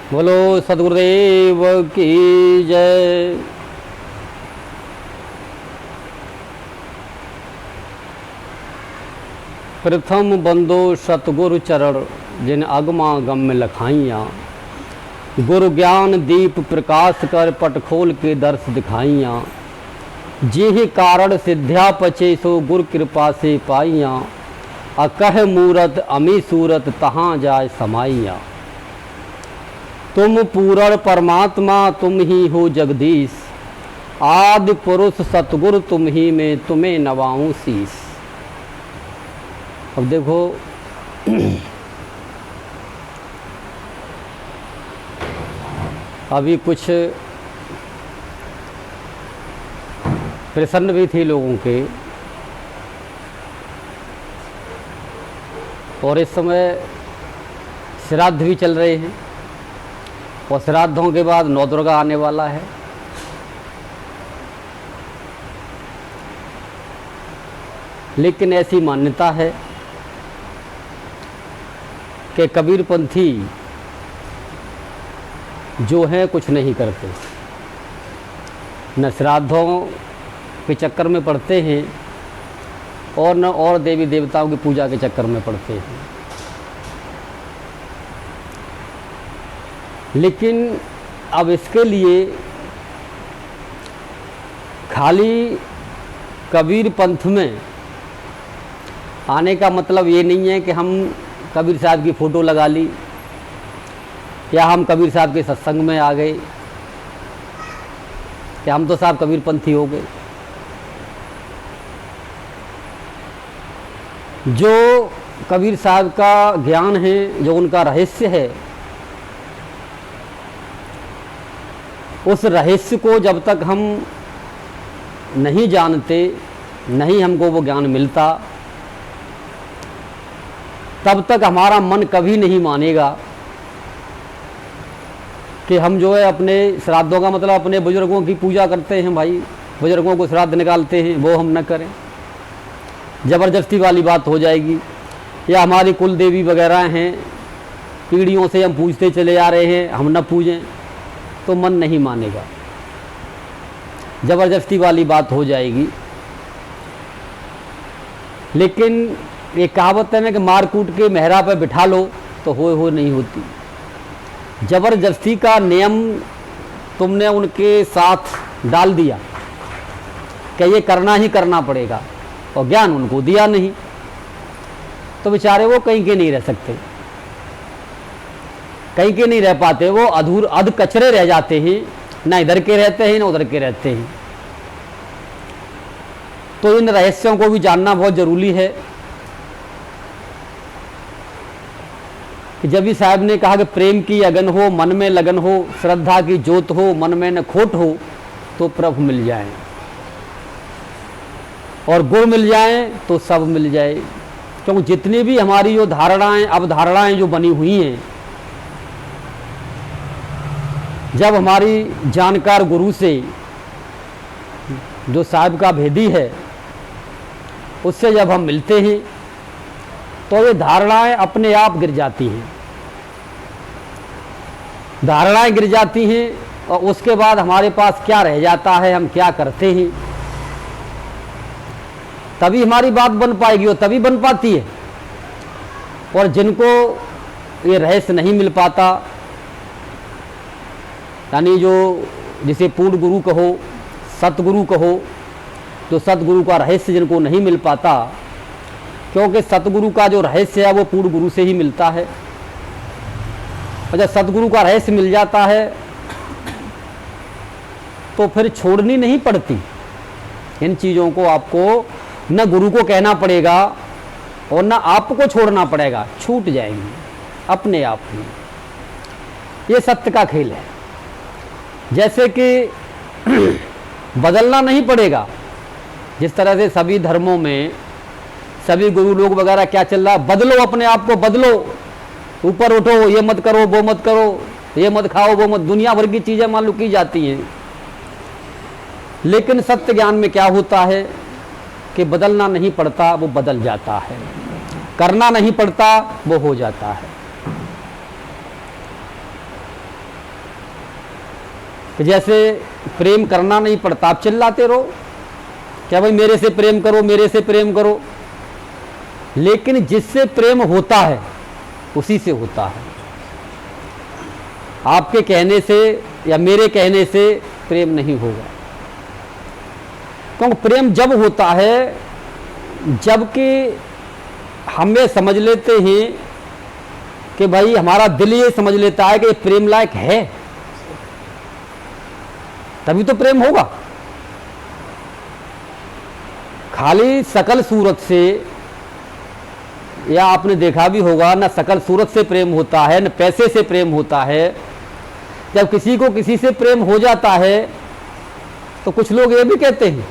बोलो सदगुरुदेव की जय। प्रथम बंदो सतगुरु चरण जिन अगमा गम में लखाइयाँ, गुरु ज्ञान दीप प्रकाश कर पट खोल के दर्श दिखाइयाँ। जेहि कारण सिद्ध्या पचे सो गुरु कृपा से पाइयाँ, अकह मूरत अमी सूरत तहाँ जाय समाइयाँ। तुम पूर्ण परमात्मा तुम ही हो जगदीश, आदि पुरुष सतगुरु तुम ही में तुम्हें नवाऊं शीस। अब देखो अभी कुछ प्रसन्न भी थी लोगों के, और इस समय श्राद्ध भी चल रहे हैं, और श्राद्धों के बाद नवदुर्गा आने वाला है। लेकिन ऐसी मान्यता है कि कबीरपंथी जो हैं कुछ नहीं करते, न श्राद्धों के चक्कर में पड़ते हैं और न और देवी देवताओं की पूजा के चक्कर में पड़ते हैं। लेकिन अब इसके लिए खाली कबीर पंथ में आने का मतलब ये नहीं है कि हम कबीर साहब की फ़ोटो लगा ली या हम कबीर साहब के सत्संग में आ गए कि हम तो साहब कबीरपंथी हो गए। जो कबीर साहब का ज्ञान है, जो उनका रहस्य है, उस रहस्य को जब तक हम नहीं जानते, नहीं हमको वो ज्ञान मिलता, तब तक हमारा मन कभी नहीं मानेगा कि हम जो है अपने श्राद्धों का मतलब अपने बुजुर्गों की पूजा करते हैं, भाई बुजुर्गों को श्राद्ध निकालते हैं, वो हम न करें। ज़बरदस्ती वाली बात हो जाएगी। या हमारी कुल देवी वगैरह हैं, पीढ़ियों से हम पूजते चले आ रहे हैं, हम न पूजें, तो मन नहीं मानेगा, ज़बरदस्ती वाली बात हो जाएगी। लेकिन ये कहावत है ना कि मार कूट के मेहरा पे बिठा लो तो हो नहीं होती। ज़बरदस्ती का नियम तुमने उनके साथ डाल दिया कि ये करना ही करना पड़ेगा, और ज्ञान उनको दिया नहीं, तो बेचारे वो कहीं के नहीं रह सकते, कहीं के नहीं रह पाते। वो अध कचरे रह जाते हैं, ना इधर के रहते हैं ना उधर के रहते हैं। तो इन रहस्यों को भी जानना बहुत ज़रूरी है। कि जब भी साहब ने कहा कि प्रेम की अगन हो, मन में लगन हो, श्रद्धा की जोत हो, मन में न खोट हो, तो प्रभु मिल जाए, और गुण मिल जाए तो सब मिल जाए। क्योंकि जितनी भी हमारी जो धारणाएं, अवधारणाएं जो बनी हुई हैं, जब हमारी जानकार गुरु से, जो साहब का भेदी है, उससे जब हम मिलते हैं तो ये धारणाएं अपने आप गिर जाती हैं। धारणाएं गिर जाती हैं और उसके बाद हमारे पास क्या रह जाता है, हम क्या करते हैं, तभी हमारी बात बन पाएगी, और तभी बन पाती है। और जिनको ये रहस्य नहीं मिल पाता, यानी जो जिसे पूर्ण गुरु कहो, सतगुरु कहो, जो सतगुरु का रहस्य जिनको नहीं मिल पाता, क्योंकि सतगुरु का जो रहस्य है वो पूर्ण गुरु से ही मिलता है। और जब सतगुरु का रहस्य मिल जाता है तो फिर छोड़नी नहीं पड़ती इन चीज़ों को। आपको न गुरु को कहना पड़ेगा और न आपको छोड़ना पड़ेगा, छूट जाएंगी अपने आप में। ये सत्य का खेल है। जैसे कि बदलना नहीं पड़ेगा, जिस तरह से सभी धर्मों में सभी गुरु लोग वगैरह क्या चल रहा है, बदलो अपने आप को, बदलो, ऊपर उठो, ये मत करो, वो मत करो, ये मत खाओ, वो मत, दुनिया भर की चीज़ें मान लो की जाती हैं। लेकिन सत्य ज्ञान में क्या होता है कि बदलना नहीं पड़ता, वो बदल जाता है। करना नहीं पड़ता, वो हो जाता है। कि जैसे प्रेम करना नहीं पड़ता, आप चिल्लाते रहो क्या भाई मेरे से प्रेम करो, मेरे से प्रेम करो, लेकिन जिससे प्रेम होता है उसी से होता है। आपके कहने से या मेरे कहने से प्रेम नहीं होगा। क्योंकि प्रेम जब होता है जबकि हमें समझ लेते हैं कि भाई हमारा दिल ये समझ लेता है कि प्रेम लायक है, तभी तो प्रेम होगा। खाली सकल सूरत से, या आपने देखा भी होगा, ना सकल सूरत से प्रेम होता है न पैसे से प्रेम होता है। जब किसी को किसी से प्रेम हो जाता है तो कुछ लोग ये भी कहते हैं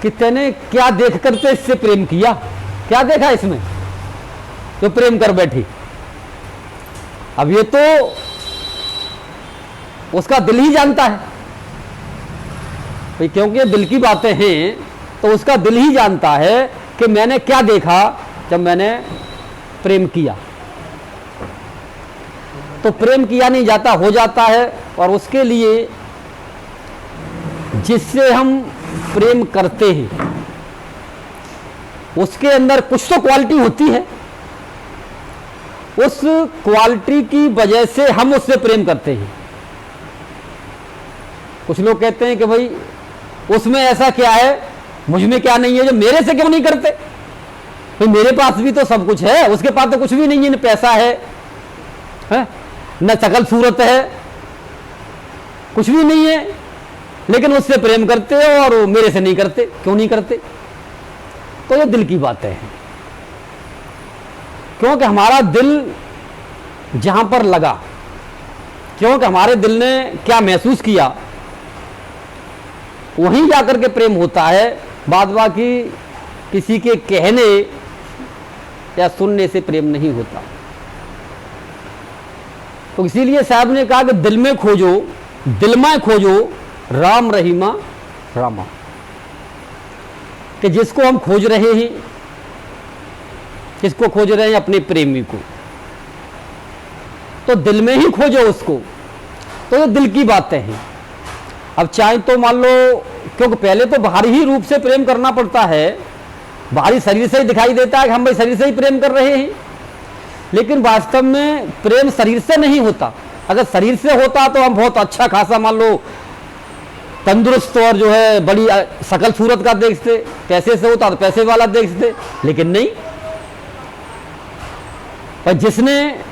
कि तूने क्या देख करके इससे प्रेम किया, क्या देखा इसमें जो प्रेम कर बैठी। अब ये तो उसका दिल ही जानता है भाई, क्योंकि दिल की बातें हैं तो उसका दिल ही जानता है कि मैंने क्या देखा जब मैंने प्रेम किया। तो प्रेम किया नहीं जाता, हो जाता है। और उसके लिए जिससे हम प्रेम करते हैं उसके अंदर कुछ तो क्वालिटी होती है, उस क्वालिटी की वजह से हम उससे प्रेम करते हैं। कुछ लोग कहते हैं कि भाई उसमें ऐसा क्या है, मुझ में क्या नहीं है जो मेरे से क्यों नहीं करते। भाई मेरे पास भी तो सब कुछ है, उसके पास तो कुछ भी नहीं है, न पैसा है न सकल सूरत है, कुछ भी नहीं है, लेकिन उससे प्रेम करते हो और मेरे से नहीं करते। क्यों नहीं करते? तो ये दिल की बातें हैं। क्योंकि हमारा दिल जहां पर लगा, क्योंकि हमारे दिल ने क्या महसूस किया वहीं जाकर के प्रेम होता है। बाद बाकी किसी के कहने या सुनने से प्रेम नहीं होता। तो इसीलिए साहब ने कहा कि दिल में खोजो, दिल में खोजो राम रहीमा रामा, कि जिसको हम खोज रहे हैं, किसको खोज रहे हैं? अपने प्रेमी को। तो दिल में ही खोजो उसको। तो ये दिल की बातें हैं। अब चाहे तो मान लो, क्योंकि पहले तो बाहरी ही रूप से प्रेम करना पड़ता है, बाहरी शरीर से ही दिखाई देता है कि हम भाई शरीर से ही प्रेम कर रहे हैं, लेकिन वास्तव में प्रेम शरीर से नहीं होता। अगर शरीर से होता तो हम बहुत अच्छा खासा मान लो तंदुरुस्त और जो है बड़ी सकल सूरत का देखते, पैसे से होता तो पैसे वाला देखते, लेकिन नहीं। पर जिसने,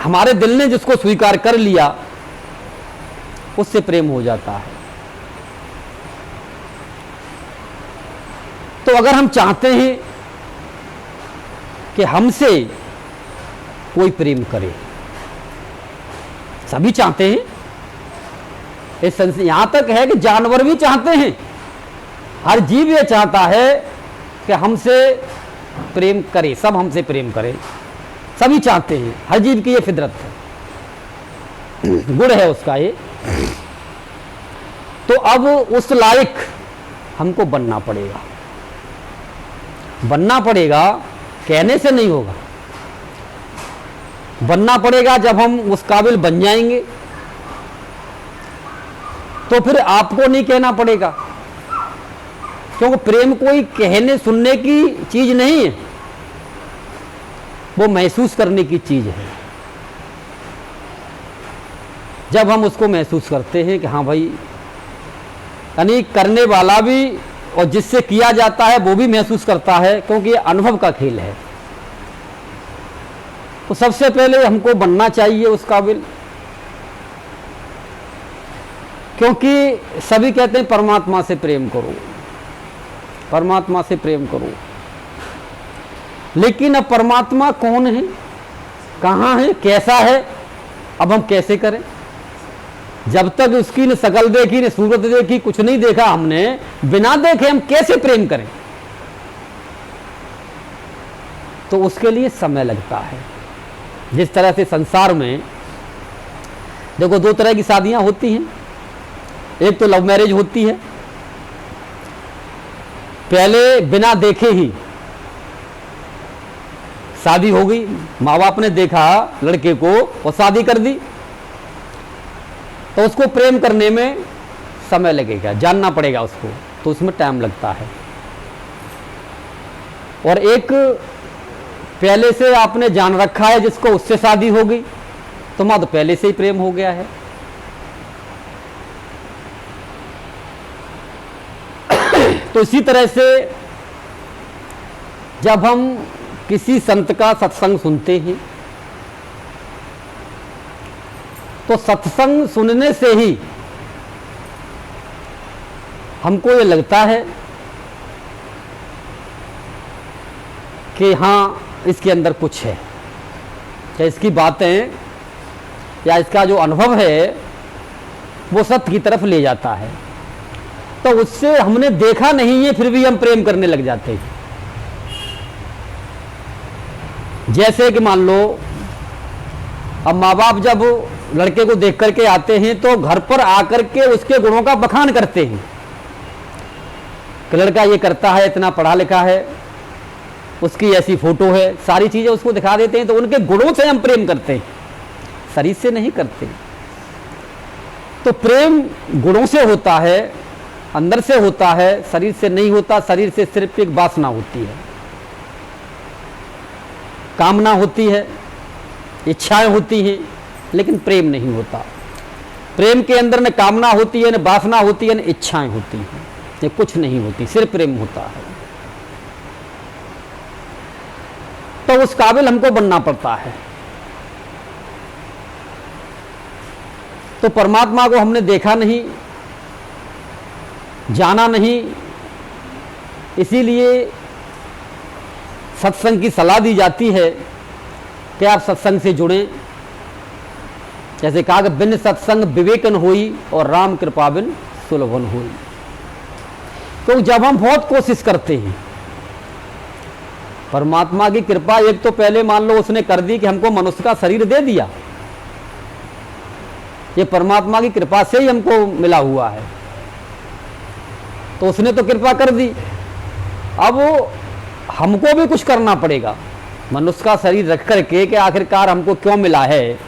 हमारे दिल ने जिसको स्वीकार कर लिया उससे प्रेम हो जाता है। तो अगर हम चाहते हैं कि हमसे कोई प्रेम करे, सभी चाहते हैं, यहां तक है कि जानवर भी चाहते हैं, हर जीव ये चाहता है कि हमसे प्रेम करे, सब हमसे प्रेम करे, सभी चाहते हैं, हर जीव की ये फितरत है, गुण है उसका ये। तो अब उस लायक हमको बनना पड़ेगा, बनना पड़ेगा, कहने से नहीं होगा, बनना पड़ेगा। जब हम उस काबिल बन जाएंगे तो फिर आपको नहीं कहना पड़ेगा, क्योंकि प्रेम कोई कहने सुनने की चीज नहीं है, वो महसूस करने की चीज है। जब हम उसको महसूस करते हैं कि हाँ भाई, यानी करने वाला भी और जिससे किया जाता है वो भी महसूस करता है, क्योंकि ये अनुभव का खेल है। तो सबसे पहले हमको बनना चाहिए उस काबिल, क्योंकि सभी कहते हैं परमात्मा से प्रेम करो, परमात्मा से प्रेम करो, लेकिन अब परमात्मा कौन है, कहाँ है, कैसा है, अब हम कैसे करें? जब तक उसकी न शकल देखी न सूरत देखी, कुछ नहीं देखा हमने, बिना देखे हम कैसे प्रेम करें? तो उसके लिए समय लगता है। जिस तरह से संसार में देखो दो तरह की शादियां होती हैं, एक तो लव मैरिज होती है, पहले बिना देखे ही शादी हो गई, माँ बाप ने देखा लड़के को और शादी कर दी। तो उसको प्रेम करने में समय लगेगा, जानना पड़ेगा उसको, तो उसमें टाइम लगता है। और एक पहले से आपने जान रखा है जिसको, उससे शादी हो गई तो मां तो पहले से ही प्रेम हो गया है। तो इसी तरह से जब हम किसी संत का सत्संग सुनते हैं तो सत्संग सुनने से ही हमको ये लगता है कि हाँ इसके अंदर कुछ है, या इसकी बातें या इसका जो अनुभव है वो सत्य की तरफ ले जाता है। तो उससे हमने देखा नहीं है फिर भी हम प्रेम करने लग जाते हैं। जैसे कि मान लो अब माँ बाप जब लड़के को देख करके आते हैं तो घर पर आकर के उसके गुणों का बखान करते हैं कि लड़का ये करता है, इतना पढ़ा लिखा है, उसकी ऐसी फोटो है, सारी चीजें उसको दिखा देते हैं। तो उनके गुणों से हम प्रेम करते हैं, शरीर से नहीं करते। तो प्रेम गुणों से होता है, अंदर से होता है, शरीर से नहीं होता। शरीर से सिर्फ एक वासना होती है, कामना होती है, इच्छाएं होती हैं, लेकिन प्रेम नहीं होता। प्रेम के अंदर न कामना होती है, न वासना होती है, न इच्छाएं होती हैं, ये कुछ नहीं होती, सिर्फ प्रेम होता है। तो उस काबिल हमको बनना पड़ता है। तो परमात्मा को हमने देखा नहीं, जाना नहीं, इसीलिए सत्संग की सलाह दी जाती है कि आप सत्संग से जुड़ें। जैसे कहा कि बिन सत्संग विवेकन होई और राम कृपा बिन सुलभन होई। तो जब हम बहुत कोशिश करते हैं, परमात्मा की कृपा एक तो पहले मान लो उसने कर दी कि हमको मनुष्य का शरीर दे दिया, ये परमात्मा की कृपा से ही हमको मिला हुआ है। तो उसने तो कृपा कर दी, अब हमको भी कुछ करना पड़ेगा। मनुष्य का शरीर रख करके कि आखिरकार हमको क्यों मिला है।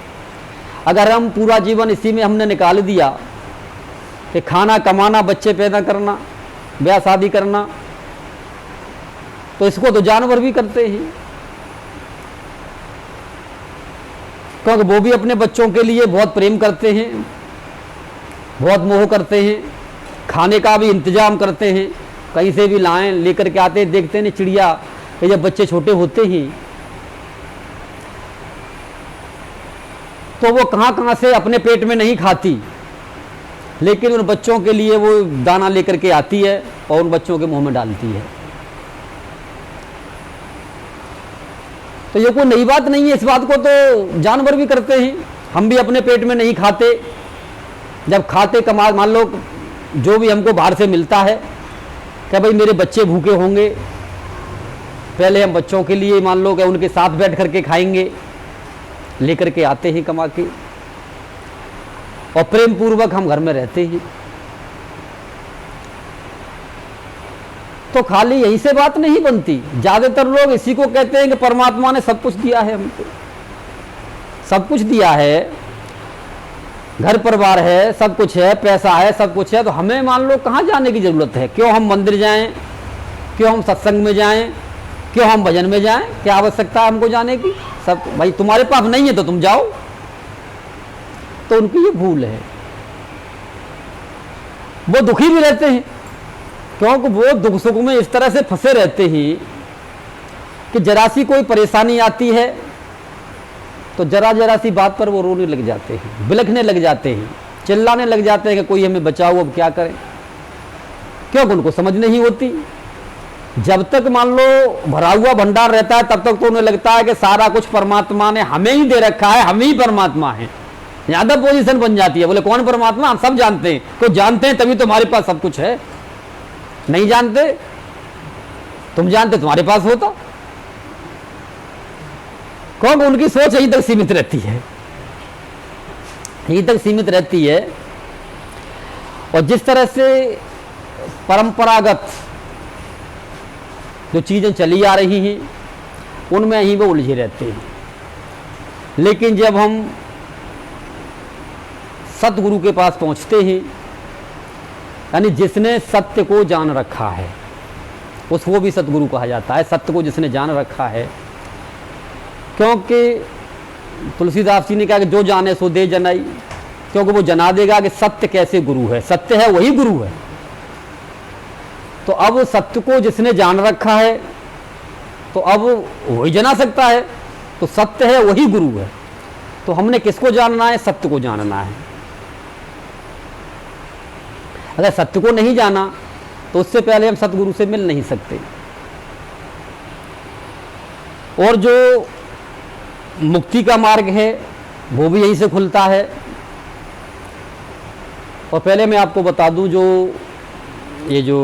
अगर हम पूरा जीवन इसी में हमने निकाल दिया कि खाना कमाना, बच्चे पैदा करना, ब्याह शादी करना, तो इसको तो जानवर भी करते हैं, क्योंकि वो भी अपने बच्चों के लिए बहुत प्रेम करते हैं, बहुत मोह करते हैं, खाने का भी इंतजाम करते हैं, कहीं से भी लाएं, लेकर के आते हैं। देखते हैं चिड़िया कि जब बच्चे छोटे होते हैं तो वो कहाँ कहाँ से अपने पेट में नहीं खाती, लेकिन उन बच्चों के लिए वो दाना लेकर के आती है और उन बच्चों के मुंह में डालती है। तो ये कोई नई बात नहीं है, इस बात को तो जानवर भी करते हैं। हम भी अपने पेट में नहीं खाते, जब खाते कमा, मान लो जो भी हमको बाहर से मिलता है क्या भाई मेरे बच्चे भूखे होंगे, पहले हम बच्चों के लिए मान लो कि उनके साथ बैठ करके खाएंगे, लेकर के आते हैं कमा के, और प्रेम पूर्वक हम घर में रहते हैं। तो खाली यहीं से बात नहीं बनती। ज्यादातर लोग इसी को कहते हैं कि परमात्मा ने सब कुछ दिया है हमको, सब कुछ दिया है, घर परिवार है, सब कुछ है, पैसा है, सब कुछ है, तो हमें मान लो कहाँ जाने की जरूरत है। क्यों हम मंदिर जाएं, क्यों हम सत्संग में जाएं, क्यों हम भजन में जाएं, क्या आवश्यकता है हमको जाने की। सब भाई तुम्हारे पास नहीं है तो तुम जाओ। तो उनकी ये भूल है। वो दुखी भी रहते हैं, क्योंकि वो दुख सुख में इस तरह से फंसे रहते हैं कि जरा सी कोई परेशानी आती है तो जरा जरा सी बात पर वो रोने लग जाते हैं, बिलखने लग जाते हैं, चिल्लाने लग जाते हैं कि कोई हमें बचाओ, अब क्या करें। क्योंकि उनको समझ नहीं होती। जब तक मान लो भरा हुआ भंडार रहता है तब तक तो उन्हें लगता है कि सारा कुछ परमात्मा ने हमें ही दे रखा है, हम ही परमात्मा हैं। ज्यादा पोजीशन बन जाती है, बोले कौन परमात्मा, हम सब जानते हैं। तो जानते हैं तभी तुम्हारे पास सब कुछ है, नहीं जानते, तुम जानते तुम्हारे पास होता। क्योंकि उनकी सोच यहीं तक सीमित रहती है, यहीं तक सीमित रहती है। और जिस तरह से परंपरागत जो चीजें चली आ रही हैं उनमें ही वो उलझे रहते हैं। लेकिन जब हम सतगुरु के पास पहुंचते हैं, यानी जिसने सत्य को जान रखा है उसको भी सतगुरु कहा जाता है। सत्य को जिसने जान रखा है, क्योंकि तुलसीदास जी ने कहा कि जो जाने सो दे जनाई, क्योंकि वो जना देगा कि सत्य कैसे गुरु है, सत्य है वही गुरु है। तो अब सत्य को जिसने जान रखा है तो अब वही जना सकता है, तो सत्य है वही गुरु है। तो हमने किसको जानना है? सत्य को जानना है। अगर सत्य को नहीं जाना तो उससे पहले हम सतगुरु से मिल नहीं सकते। और जो मुक्ति का मार्ग है वो भी यहीं से खुलता है। और पहले मैं आपको बता दूं, ये जो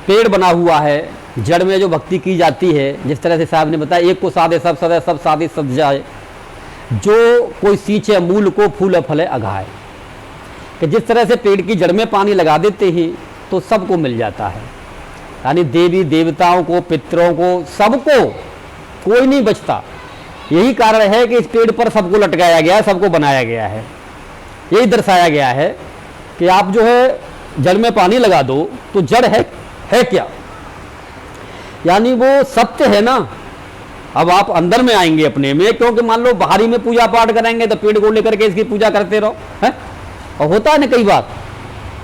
पेड़ बना हुआ है, जड़ में जो भक्ति की जाती है, जिस तरह से साहब ने बताया, एक को साधे सब सदे, सब साधे सद जाए, जो कोई सींचे मूल को फूल फले अघाए, कि जिस तरह से पेड़ की जड़ में पानी लगा देते हैं तो सबको मिल जाता है। यानी देवी देवताओं को, पितरों को, सबको, कोई नहीं बचता। यही कारण है कि इस पेड़ पर सबको लटकाया गया है, सबको बनाया गया है। यही दर्शाया गया है कि आप जो है जड़ में पानी लगा दो तो जड़ है क्या, यानी वो सत्य है ना। अब आप अंदर में आएंगे अपने में, क्योंकि मान लो बाहरी में पूजा पाठ करेंगे तो पेड़ को लेकर के इसकी पूजा करते रहो, है। और होता है ना कई बार,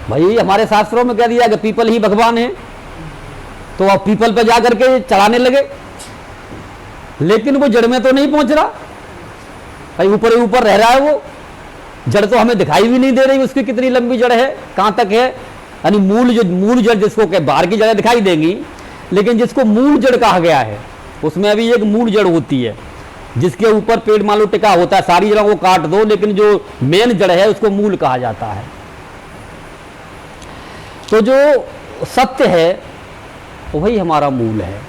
भाई हमारे शास्त्रों में कह दिया कि पीपल ही भगवान है, तो आप पीपल पर जा करके चढ़ाने लगे, लेकिन वो जड़ में तो नहीं पहुंच रहा, भाई ऊपर ही ऊपर रह रहा है। वो जड़ तो हमें दिखाई भी नहीं दे रही, उसकी कितनी लंबी जड़ है, कहां तक है। यानी मूल जड़ जिसको कह, बाहर की जड़ें दिखाई देंगी, लेकिन जिसको मूल जड़ कहा गया है उसमें अभी एक मूल जड़ होती है, जिसके ऊपर पेड़ मान लो टिका होता है। सारी जड़ों को काट दो, लेकिन जो मेन जड़ है उसको मूल कहा जाता है। तो जो सत्य है वही हमारा मूल है।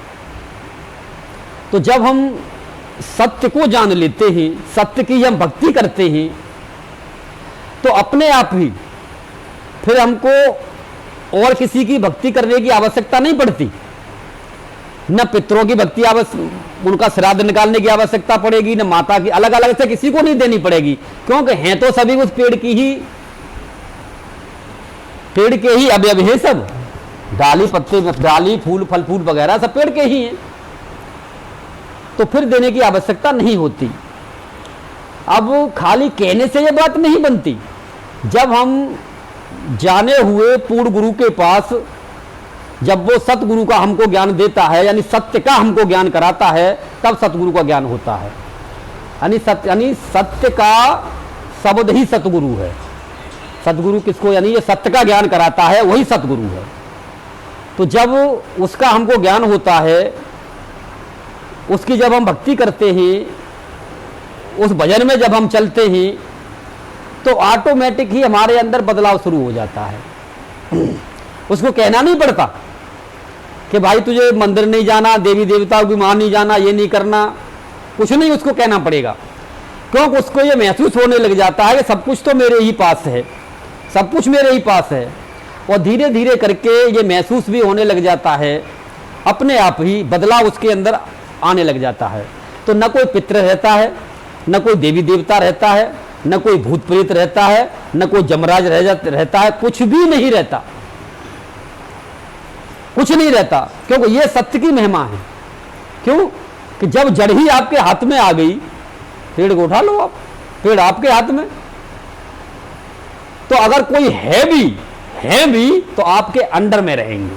तो जब हम सत्य को जान लेते हैं, सत्य की हम भक्ति करते हैं, तो अपने आप ही फिर हमको और किसी की भक्ति करने की आवश्यकता नहीं पड़ती। न पितरों की भक्ति उनका श्राद्ध निकालने की आवश्यकता पड़ेगी, न माता की, अलग अलग से किसी को नहीं देनी पड़ेगी, क्योंकि हैं तो सभी उस पेड़ के ही अवयव है सब। डाली पत्ते, डाली फूल, फल फूल वगैरह सब पेड़ के ही हैं, तो फिर देने की आवश्यकता नहीं होती। अब खाली कहने से यह बात नहीं बनती। जब हम जाने हुए पूर्ण गुरु के पास, जब वो सतगुरु का हमको ज्ञान देता है, यानी सत्य का हमको ज्ञान कराता है, तब सतगुरु का ज्ञान होता है। यानी सत्य का शब्द ही सतगुरु है। सतगुरु किसको, यानी ये सत्य का ज्ञान कराता है वही सतगुरु है। तो जब उसका हमको ज्ञान होता है, उसकी जब हम भक्ति करते हैं, उस भजन में जब हम चलते हैं, तो ऑटोमेटिक ही हमारे अंदर बदलाव शुरू हो जाता है। उसको कहना नहीं पड़ता कि भाई तुझे मंदिर नहीं जाना, देवी देवताओं की मान नहीं जाना, ये नहीं करना, कुछ नहीं उसको कहना पड़ेगा, क्योंकि उसको ये महसूस होने लग जाता है कि सब कुछ तो मेरे ही पास है, सब कुछ मेरे ही पास है। और धीरे धीरे करके ये महसूस भी होने लग जाता है, अपने आप ही बदलाव उसके अंदर आने लग जाता है। तो न कोई पितृ रहता है, न कोई देवी देवता रहता है, न कोई भूत प्रेत रहता है, न कोई जमराज रहता है, कुछ भी नहीं रहता, कुछ नहीं रहता, क्योंकि ये सत्य की महिमा है। क्यों कि जब जड़ ही आपके हाथ में आ गई, पेड़ को उठा लो आप, पेड़ आपके हाथ में। तो अगर कोई है भी तो आपके अंडर में रहेंगे,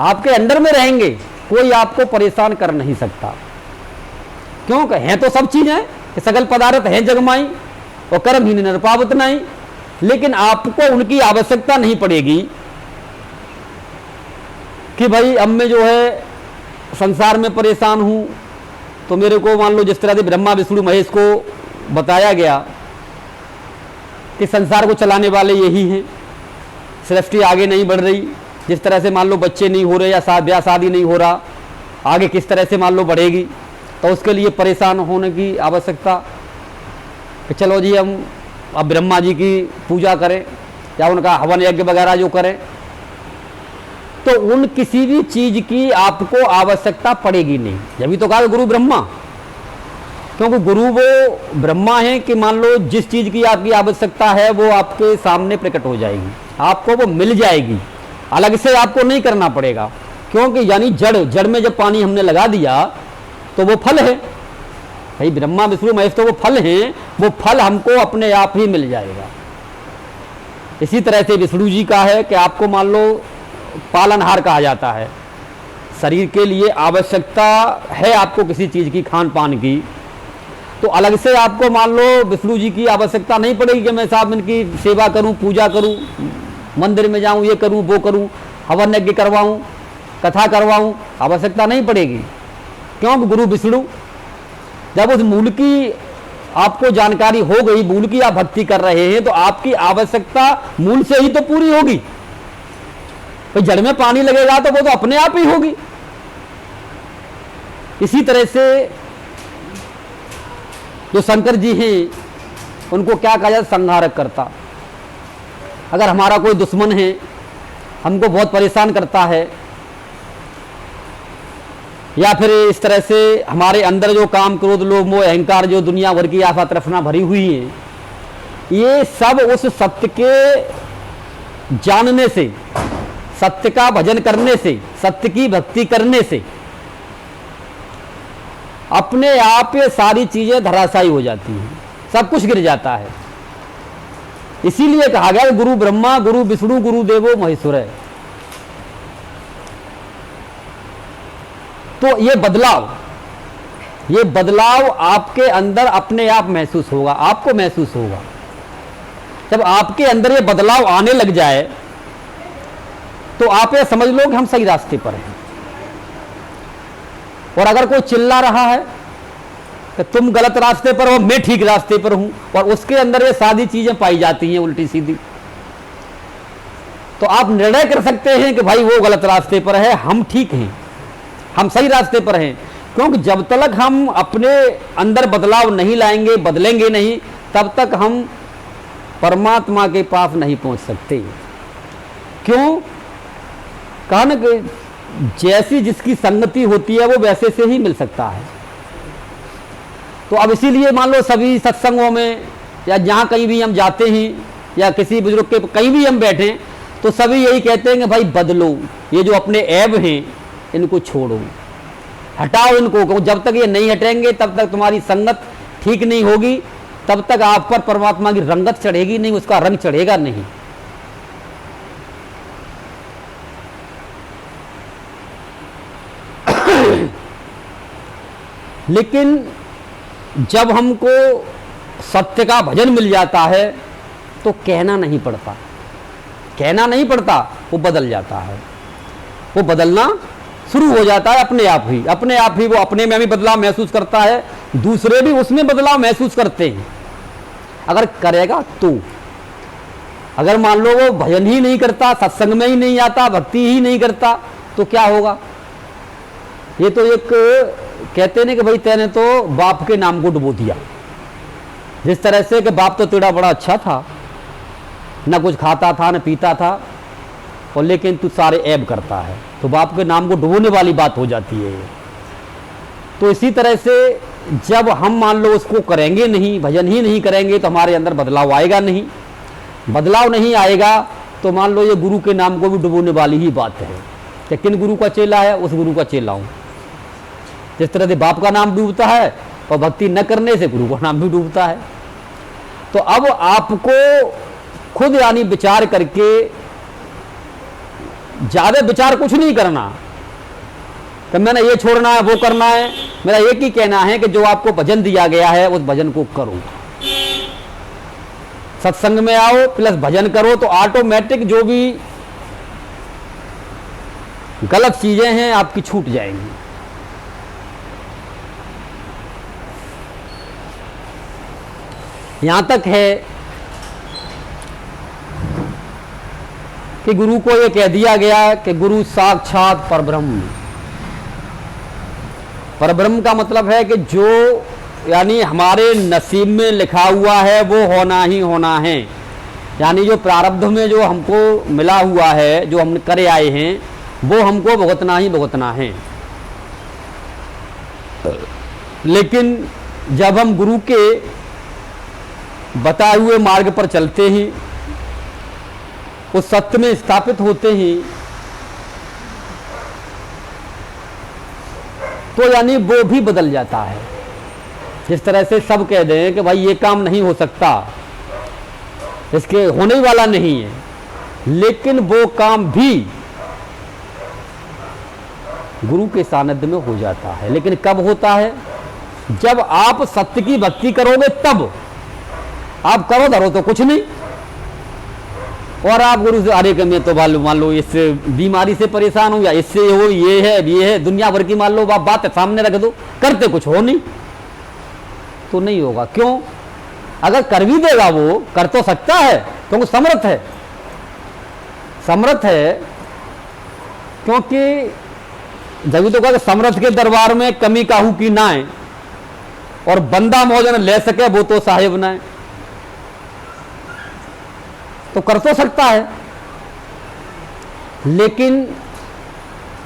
आपके अंडर में रहेंगे, कोई आपको परेशान कर नहीं सकता। क्योंकि हैं तो सब चीजें हैं कि सकल पदार्थ है जगमाई और कर्म ही निरपावत नहीं, लेकिन आपको उनकी आवश्यकता नहीं पड़ेगी कि भाई अब मैं जो है संसार में परेशान हूं, तो मेरे को मान लो जिस तरह से ब्रह्मा विष्णु महेश को बताया गया कि संसार को चलाने वाले यही हैं, सृष्टि आगे नहीं बढ़ रही, जिस तरह से मान लो बच्चे नहीं हो रहे या ब्याह शादी नहीं हो रहा, आगे किस तरह से मान लो बढ़ेगी, तो उसके लिए परेशान होने की आवश्यकता कि चलो जी हम अब ब्रह्मा जी की पूजा करें या उनका हवन यज्ञ वगैरह जो करें, तो उन किसी भी चीज की आपको आवश्यकता पड़ेगी नहीं। जब भी तो कहा गुरु ब्रह्मा, क्योंकि गुरु वो ब्रह्मा है कि मान लो जिस चीज़ की आपकी आवश्यकता है वो आपके सामने प्रकट हो जाएगी, आपको वो मिल जाएगी, अलग से आपको नहीं करना पड़ेगा। क्योंकि यानी जड़ में जब पानी हमने लगा दिया तो वो फल है भाई, ब्रह्मा विष्णु महेश तो वो फल हैं, वो फल हमको अपने आप ही मिल जाएगा। इसी तरह से विष्णु जी का है कि आपको मान लो पालनहार कहा जाता है, शरीर के लिए आवश्यकता है आपको किसी चीज़ की, खान पान की, तो अलग से आपको मान लो विष्णु जी की आवश्यकता नहीं पड़ेगी कि मैं साहब इनकी सेवा करूं, पूजा करूं, मंदिर में जाऊं, ये करूं, वो करूं, हवन यज्ञ करवाऊं, कथा करवाऊं, आवश्यकता नहीं पड़ेगी। क्यों? गुरु विष्णु। जब उस मूल की आपको जानकारी हो गई, मूल की आप भक्ति कर रहे हैं, तो आपकी आवश्यकता मूल से ही तो पूरी होगी। तो जड़ में पानी लगेगा तो वो तो अपने आप ही होगी। इसी तरह से जो शंकर जी हैं उनको क्या कहा जाए? संहारक करता। अगर हमारा कोई दुश्मन है, हमको बहुत परेशान करता है, या फिर इस तरह से हमारे अंदर जो काम, क्रोध, लोभ, मोह, अहंकार, जो दुनिया भर की आफत रफना भरी हुई है, ये सब उस सत्य के जानने से, सत्य का भजन करने से, सत्य की भक्ति करने से अपने आप ये सारी चीजें धराशायी हो जाती हैं, सब कुछ गिर जाता है। इसीलिए कहा गया गुरु ब्रह्मा, गुरु विष्णु, गुरु देवो महेश्वर है। तो ये बदलाव आपके अंदर अपने आप महसूस होगा, आपको महसूस होगा। जब आपके अंदर ये बदलाव आने लग जाए तो आप ये समझ लो कि हम सही रास्ते पर हैं। और अगर कोई चिल्ला रहा है कि तुम गलत रास्ते पर हो, मैं ठीक रास्ते पर हूं, और उसके अंदर ये सारी चीजें पाई जाती हैं उल्टी सीधी, तो आप निर्णय कर सकते हैं कि भाई वो गलत रास्ते पर है, हम ठीक हैं, हम सही रास्ते पर हैं। क्योंकि जब तक हम अपने अंदर बदलाव नहीं लाएंगे, बदलेंगे नहीं, तब तक हम परमात्मा के पास नहीं पहुंच सकते। क्यों? कारण जैसी जिसकी संगति होती है वो वैसे से ही मिल सकता है। तो अब इसीलिए मान लो सभी सत्संगों में या जहाँ कहीं भी हम जाते हैं या किसी बुजुर्ग के कहीं भी हम बैठें, तो सभी यही कहते हैं कि भाई बदलो, ये जो अपने ऐब हैं इनको छोड़ो, हटाओ इनको। जब तक ये नहीं हटेंगे तब तक तुम्हारी संगत ठीक नहीं होगी, तब तक आप पर परमात्मा की रंगत चढ़ेगी नहीं, उसका रंग चढ़ेगा नहीं। लेकिन जब हमको सत्य का भजन मिल जाता है तो कहना नहीं पड़ता, वो बदल जाता है, वो बदलना शुरू हो जाता है अपने आप ही वो अपने में भी बदलाव महसूस करता है, दूसरे भी उसमें बदलाव महसूस करते हैं। अगर करेगा तो, अगर मान लो वो भजन ही नहीं करता, सत्संग में ही नहीं आता, भक्ति ही नहीं करता, तो क्या होगा? ये तो एक कहते हैं कि भाई तेने तो बाप के नाम को डुबो दिया। जिस तरह से कि बाप तो तेरा बड़ा अच्छा था, ना कुछ खाता था, ना पीता था, और लेकिन तू सारे ऐब करता है, तो बाप के नाम को डुबोने वाली बात हो जाती है। तो इसी तरह से जब हम मान लो उसको करेंगे नहीं, भजन ही नहीं करेंगे, तो हमारे अंदर बदलाव आएगा नहीं। बदलाव नहीं आएगा तो मान लो ये गुरु के नाम को भी डुबोने वाली ही बात है कि किन गुरु का चेला है, उस गुरु का चेला हूं। जिस तरह से बाप का नाम डूबता है और भक्ति न करने से गुरु का नाम भी डूबता है। तो अब आपको खुद यानी विचार करके, ज्यादा विचार कुछ नहीं करना कि मैंने ये छोड़ना है, वो करना है। मेरा एक ही कहना है कि जो आपको भजन दिया गया है उस भजन को करो, सत्संग में आओ प्लस भजन करो, तो ऑटोमेटिक जो भी गलत चीजें हैं आपकी छूट जाएंगी। यहां तक है कि गुरु को यह कह दिया गया कि गुरु साक्षात परब्रह्म। परब्रह्म का मतलब है कि जो यानी हमारे नसीब में लिखा हुआ है वो होना ही होना है, यानी जो प्रारब्ध में जो हमको मिला हुआ है, जो हम करे आए हैं, वो हमको भुगतना ही भुगतना है। लेकिन जब हम गुरु के बताए हुए मार्ग पर चलते ही, उस सत्य में स्थापित होते ही, तो यानी वो भी बदल जाता है। जिस तरह से सब कह दें कि भाई ये काम नहीं हो सकता, इसके होने वाला नहीं है, लेकिन वो काम भी गुरु के सानिध्य में हो जाता है। लेकिन कब होता है? जब आप सत्य की भक्ति करोगे तब। आप करो धरो तो कुछ नहीं, और आप गुरु से अरे कि मैं तो मान लो इस बीमारी से परेशान हूं, या इससे हो, ये है दुनिया भर की मान लो आप बात सामने रख दो, करते कुछ हो नहीं, तो नहीं होगा। क्यों? अगर कर भी देगा वो, कर तो सकता है क्योंकि समर्थ है, समर्थ है। क्योंकि जब तो कहा समर्थ के दरबार में कमी काहू की ना है, और बंदा मौजन ले सके वो तो साहिब ना है, तो कर तो सकता है, लेकिन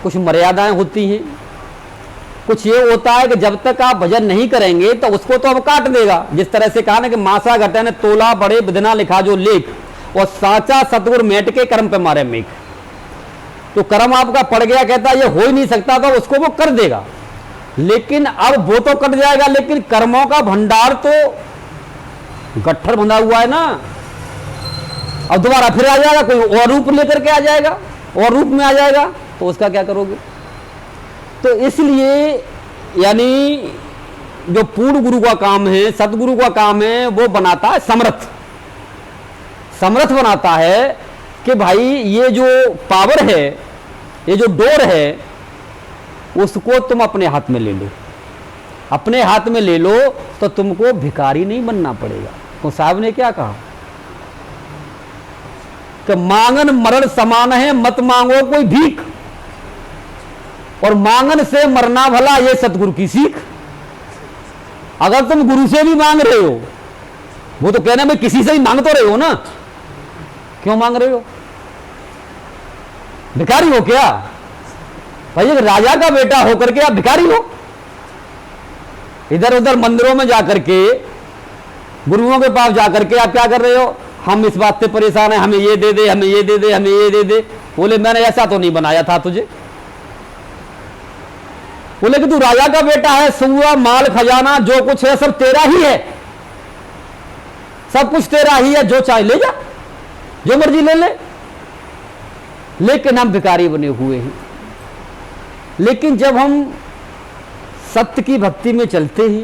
कुछ मर्यादाएं होती हैं। कुछ ये होता है कि जब तक आप भजन नहीं करेंगे तो उसको तो अब काट देगा। जिस तरह से कहा ना कि मासा घटे ने तोला बड़े विधना लिखा जो लेख, और साचा सतगुर मेट के कर्म पे मारे मेघ। तो कर्म आपका पड़ गया, कहता ये हो ही नहीं सकता, तो उसको वो कर देगा। लेकिन अब वो तो कट जाएगा, लेकिन कर्मों का भंडार तो गट्ठर बंधा हुआ है ना, अब दोबारा फिर आ जाएगा, कोई और रूप लेकर के आ जाएगा, और रूप में आ जाएगा, तो उसका क्या करोगे? तो इसलिए यानी जो पूर्ण गुरु का काम है, सतगुरु का काम है, वो बनाता है समर्थ। समर्थ बनाता है कि भाई ये जो पावर है, ये जो डोर है, उसको तुम अपने हाथ में ले लो। अपने हाथ में ले लो तो तुमको भिखारी नहीं बनना पड़ेगा। तो साहब ने क्या कहा कि मांगन मरण समान है, मत मांगो कोई भीख, और मांगन से मरना भला, ये सतगुरु की सीख। अगर तुम गुरु से भी मांग रहे हो, वो तो कहना मैं किसी से ही मांग तो रहे हो ना, क्यों मांग रहे हो? भिखारी हो क्या भाई? एक राजा का बेटा होकर के आप भिखारी हो? इधर उधर मंदिरों में जाकर के, गुरुओं के पास जाकर के आप क्या कर रहे हो? हम इस बात से परेशान हैं, हमें ये दे दे, हमें ये दे दे, हमें ये दे दे। बोले मैंने ऐसा तो नहीं बनाया था तुझे। बोले कि तू राजा का बेटा है, सुआ माल खजाना जो कुछ है सब तेरा ही है, सब कुछ तेरा ही है, जो चाहे ले जा, जो मर्जी ले ले। लेकिन हम भिखारी बने हुए हैं। लेकिन जब हम सत्य की भक्ति में चलते ही,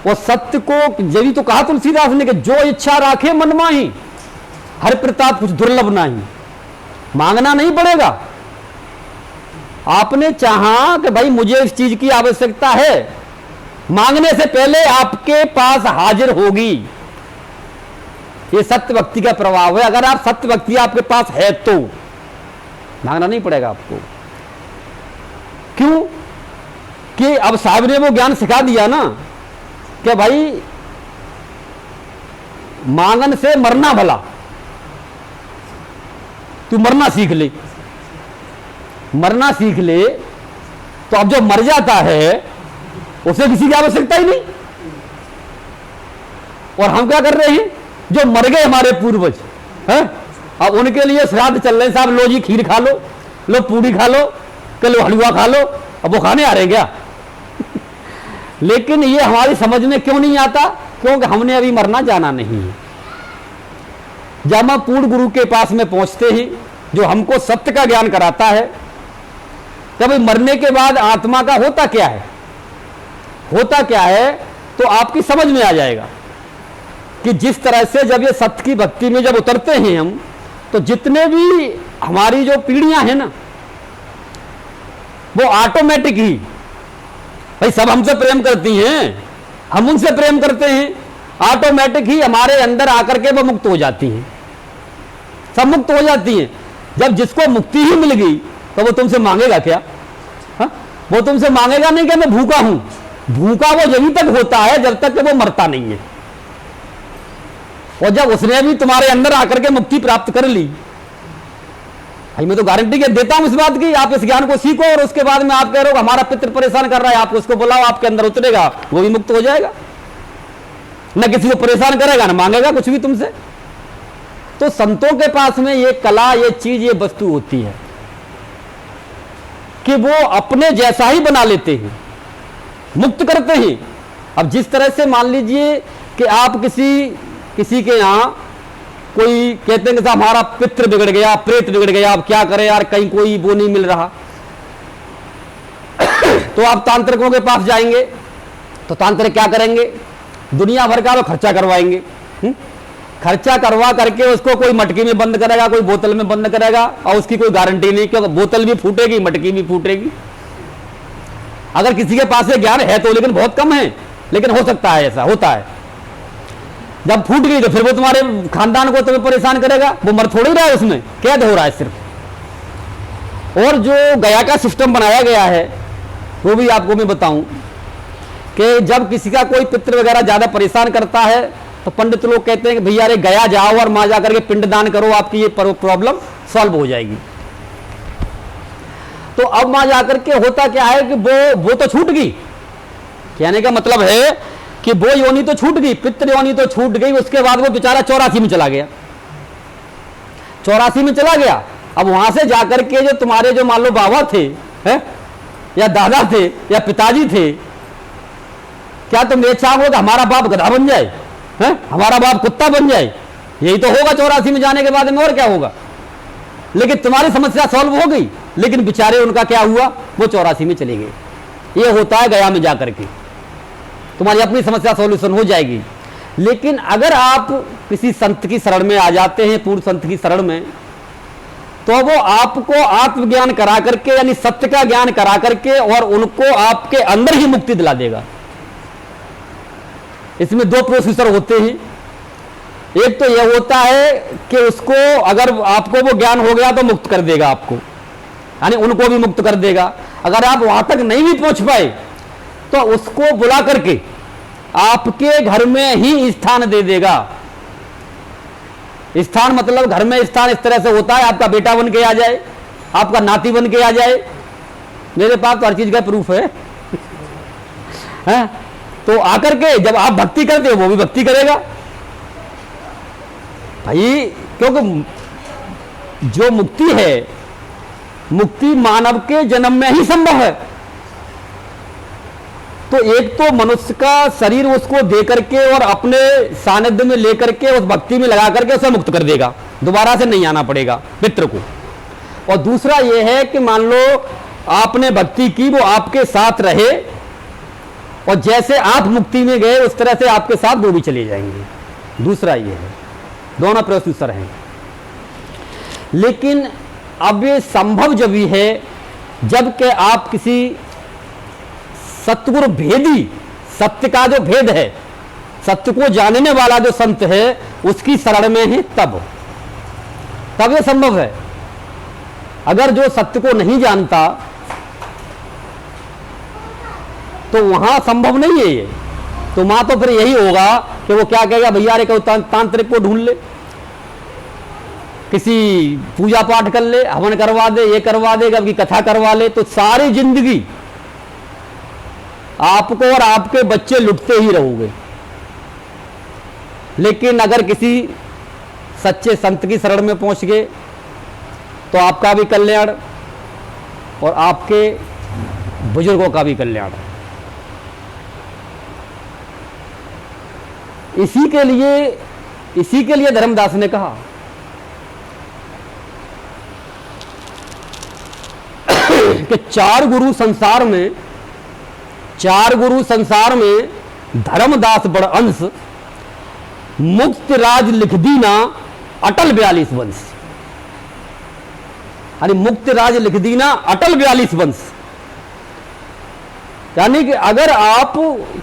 वो सत्य को, जब तो कहा तुलसीदास ने कि जो इच्छा राखे मन माही, हर प्रताप कुछ दुर्लभ नहीं। मांगना नहीं पड़ेगा। आपने चाहा कि भाई मुझे इस चीज की आवश्यकता है, मांगने से पहले आपके पास हाजिर होगी। ये सत्य भक्ति का प्रभाव है। अगर आप सत्य भक्ति आपके पास है तो मांगना नहीं पड़ेगा आपको। क्यों? कि अब साहब ने वो ज्ञान सिखा दिया ना कि भाई मांगन से मरना भला, तू मरना सीख ले, मरना सीख ले। तो अब जो मर जाता है उसे किसी की आवश्यकता ही नहीं। और हम क्या कर रहे हैं? जो मर गए हमारे पूर्वज हैं, अब उनके लिए श्राद्ध चल रहे हैं। साहब लो जी खीर खा लो, लो पूड़ी खा लो, लो हलवा खा लो। अब वो खाने आ रहे हैं क्या? लेकिन ये हमारी समझ में क्यों नहीं आता? क्योंकि हमने अभी मरना जाना नहीं है। जब हम पूर्ण गुरु के पास में पहुंचते ही, जो हमको सत्य का ज्ञान कराता है, तब मरने के बाद आत्मा का होता क्या है, होता क्या है, तो आपकी समझ में आ जाएगा कि जिस तरह से जब ये सत्य की भक्ति में जब उतरते हैं हम, तो जितने भी हमारी जो पीढ़ियां हैं ना, वो ऑटोमेटिक ही, भाई सब हमसे प्रेम करती हैं, हम उनसे प्रेम करते हैं, ऑटोमेटिक ही हमारे अंदर आकर के वो मुक्त हो जाती हैं, सब मुक्त हो जाती हैं। जब जिसको मुक्ति ही मिल गई तो वो तुमसे मांगेगा क्या? हा? वो तुमसे मांगेगा नहीं कि मैं भूखा हूं। भूखा वो जब तक होता है जब तक कि वो मरता नहीं है। और जब उसने भी तुम्हारे अंदर आकर के मुक्ति प्राप्त कर ली, भाई मैं तो गारंटी देता हूं इस बात की, आप इस ज्ञान को सीखो और उसके बाद में आप कह रहे हो हमारा पितृ परेशान कर रहा है, आप उसको बुलाओ, आपके अंदर उतरेगा, वो भी मुक्त हो जाएगा, न किसी को परेशान करेगा, न मांगेगा कुछ भी तुमसे। तो संतों के पास में ये कला, ये चीज, ये वस्तु होती है कि वो अपने जैसा ही बना लेते हैं, मुक्त करते हैं। अब जिस तरह से मान लीजिए कि आप किसी के यहां कोई कहते हैं कि हमारा पितृ बिगड़ गया, प्रेत बिगड़ गया, अब क्या करें यार, कहीं कोई वो नहीं मिल रहा तो आप तांत्रिकों के पास जाएंगे, तो तांत्रिक क्या करेंगे, दुनिया भर का वो खर्चा करवाएंगे। खर्चा करवा करके उसको कोई मटकी में बंद करेगा, कोई बोतल में बंद करेगा, और उसकी कोई गारंटी नहीं, क्योंकि बोतल भी फूटेगी, मटकी भी फूटेगी। अगर किसी के पास ज्ञान है तो, लेकिन बहुत कम है, लेकिन हो सकता है, ऐसा होता है। जब फूट गई तो फिर वो तुम्हारे खानदान को तुम्हें परेशान करेगा, वो मर थोड़ी रहा है, उसमें कैद हो रहा है सिर्फ। और जो गया का सिस्टम बनाया गया है वो भी आपको मैं बताऊं कि जब किसी का कोई पितृ वगैरह ज्यादा परेशान करता है तो पंडित लोग कहते हैं कि भैया अरे गया जाओ और वहां जाकर के पिंडदान करो, आपकी ये प्रॉब्लम सॉल्व हो जाएगी। तो अब वहां जाकर के होता क्या है कि वो तो छूट गई, कहने का मतलब है कि वो योनि तो छूट गई, पितृ योनि तो छूट गई, उसके बाद वो बेचारा 84 में चला गया, 84 में चला गया। अब वहां से जाकर के जो तुम्हारे जो मान लो बाबा थे है? या दादा थे या पिताजी थे, क्या तुम ये चाहोगे कि हमारा बाप गधा बन जाए है? हमारा बाप कुत्ता बन जाए? यही तो होगा 84 में जाने के बाद में, और क्या होगा। लेकिन तुम्हारी समस्या सॉल्व हो गई, लेकिन बेचारे उनका क्या हुआ, वो 84 में चले गए। ये होता है गया में जाकर के, तुम्हारी अपनी समस्या सॉल्यूशन हो जाएगी। लेकिन अगर आप किसी संत की शरण में आ जाते हैं, पूर्ण संत की शरण में, तो वो आपको आत्मज्ञान करा करके, यानी सत्य का ज्ञान करा करके, और उनको आपके अंदर ही मुक्ति दिला देगा। इसमें 2 प्रोसीजर होते हैं। एक तो यह होता है कि उसको अगर आपको वो ज्ञान हो गया तो मुक्त कर देगा आपको, यानी उनको भी मुक्त कर देगा। अगर आप वहां तक नहीं भी पहुंच पाए तो उसको बुला करके आपके घर में ही स्थान दे देगा। स्थान मतलब घर में स्थान इस तरह से होता है, आपका बेटा बन के आ जाए, आपका नाती बन के आ जाए, मेरे पास तो हर चीज का प्रूफ है, तो आकर के जब आप भक्ति करते हो वो भी भक्ति करेगा भाई। क्योंकि जो मुक्ति है, मुक्ति मानव के जन्म में ही संभव है। तो एक तो मनुष्य का शरीर उसको दे करके और अपने सानिध्य में लेकर के उस भक्ति में लगा करके उसे मुक्त कर देगा, दोबारा से नहीं आना पड़ेगा पितृ को। और दूसरा यह है कि मान लो आपने भक्ति की, वो आपके साथ रहे, और जैसे आप मुक्ति में गए उस तरह से आपके साथ वो भी चले जाएंगे। दूसरा ये है, दोनों प्रोसीजर हैं। लेकिन अब ये संभव जब भी है जबकि आप किसी सतगुरु भेदी, सत्य का जो भेद है, सत्य को जानने वाला जो संत है उसकी शरण में है, तब ये संभव है। अगर जो सत्य को नहीं जानता तो वहां संभव नहीं है ये। तो वहां तो फिर यही होगा कि वो क्या कहेगा, भैया रे तांत्रिक को ढूंढ ले, किसी पूजा पाठ कर ले, हवन करवा दे, ये करवा दे, कभी कथा करवा ले, तो सारी जिंदगी आपको और आपके बच्चे लुटते ही रहोगे। लेकिन अगर किसी सच्चे संत की शरण में पहुंच गए तो आपका भी कल्याण और आपके बुजुर्गों का भी कल्याण। इसी के लिए धर्मदास ने कहा कि चार गुरु संसार में धर्मदास बड़ अंश, मुक्त राज लिख दीना अटल 42 वंश। यानी मुक्त राज लिख दीना अटल 42 वंश, यानी कि अगर आप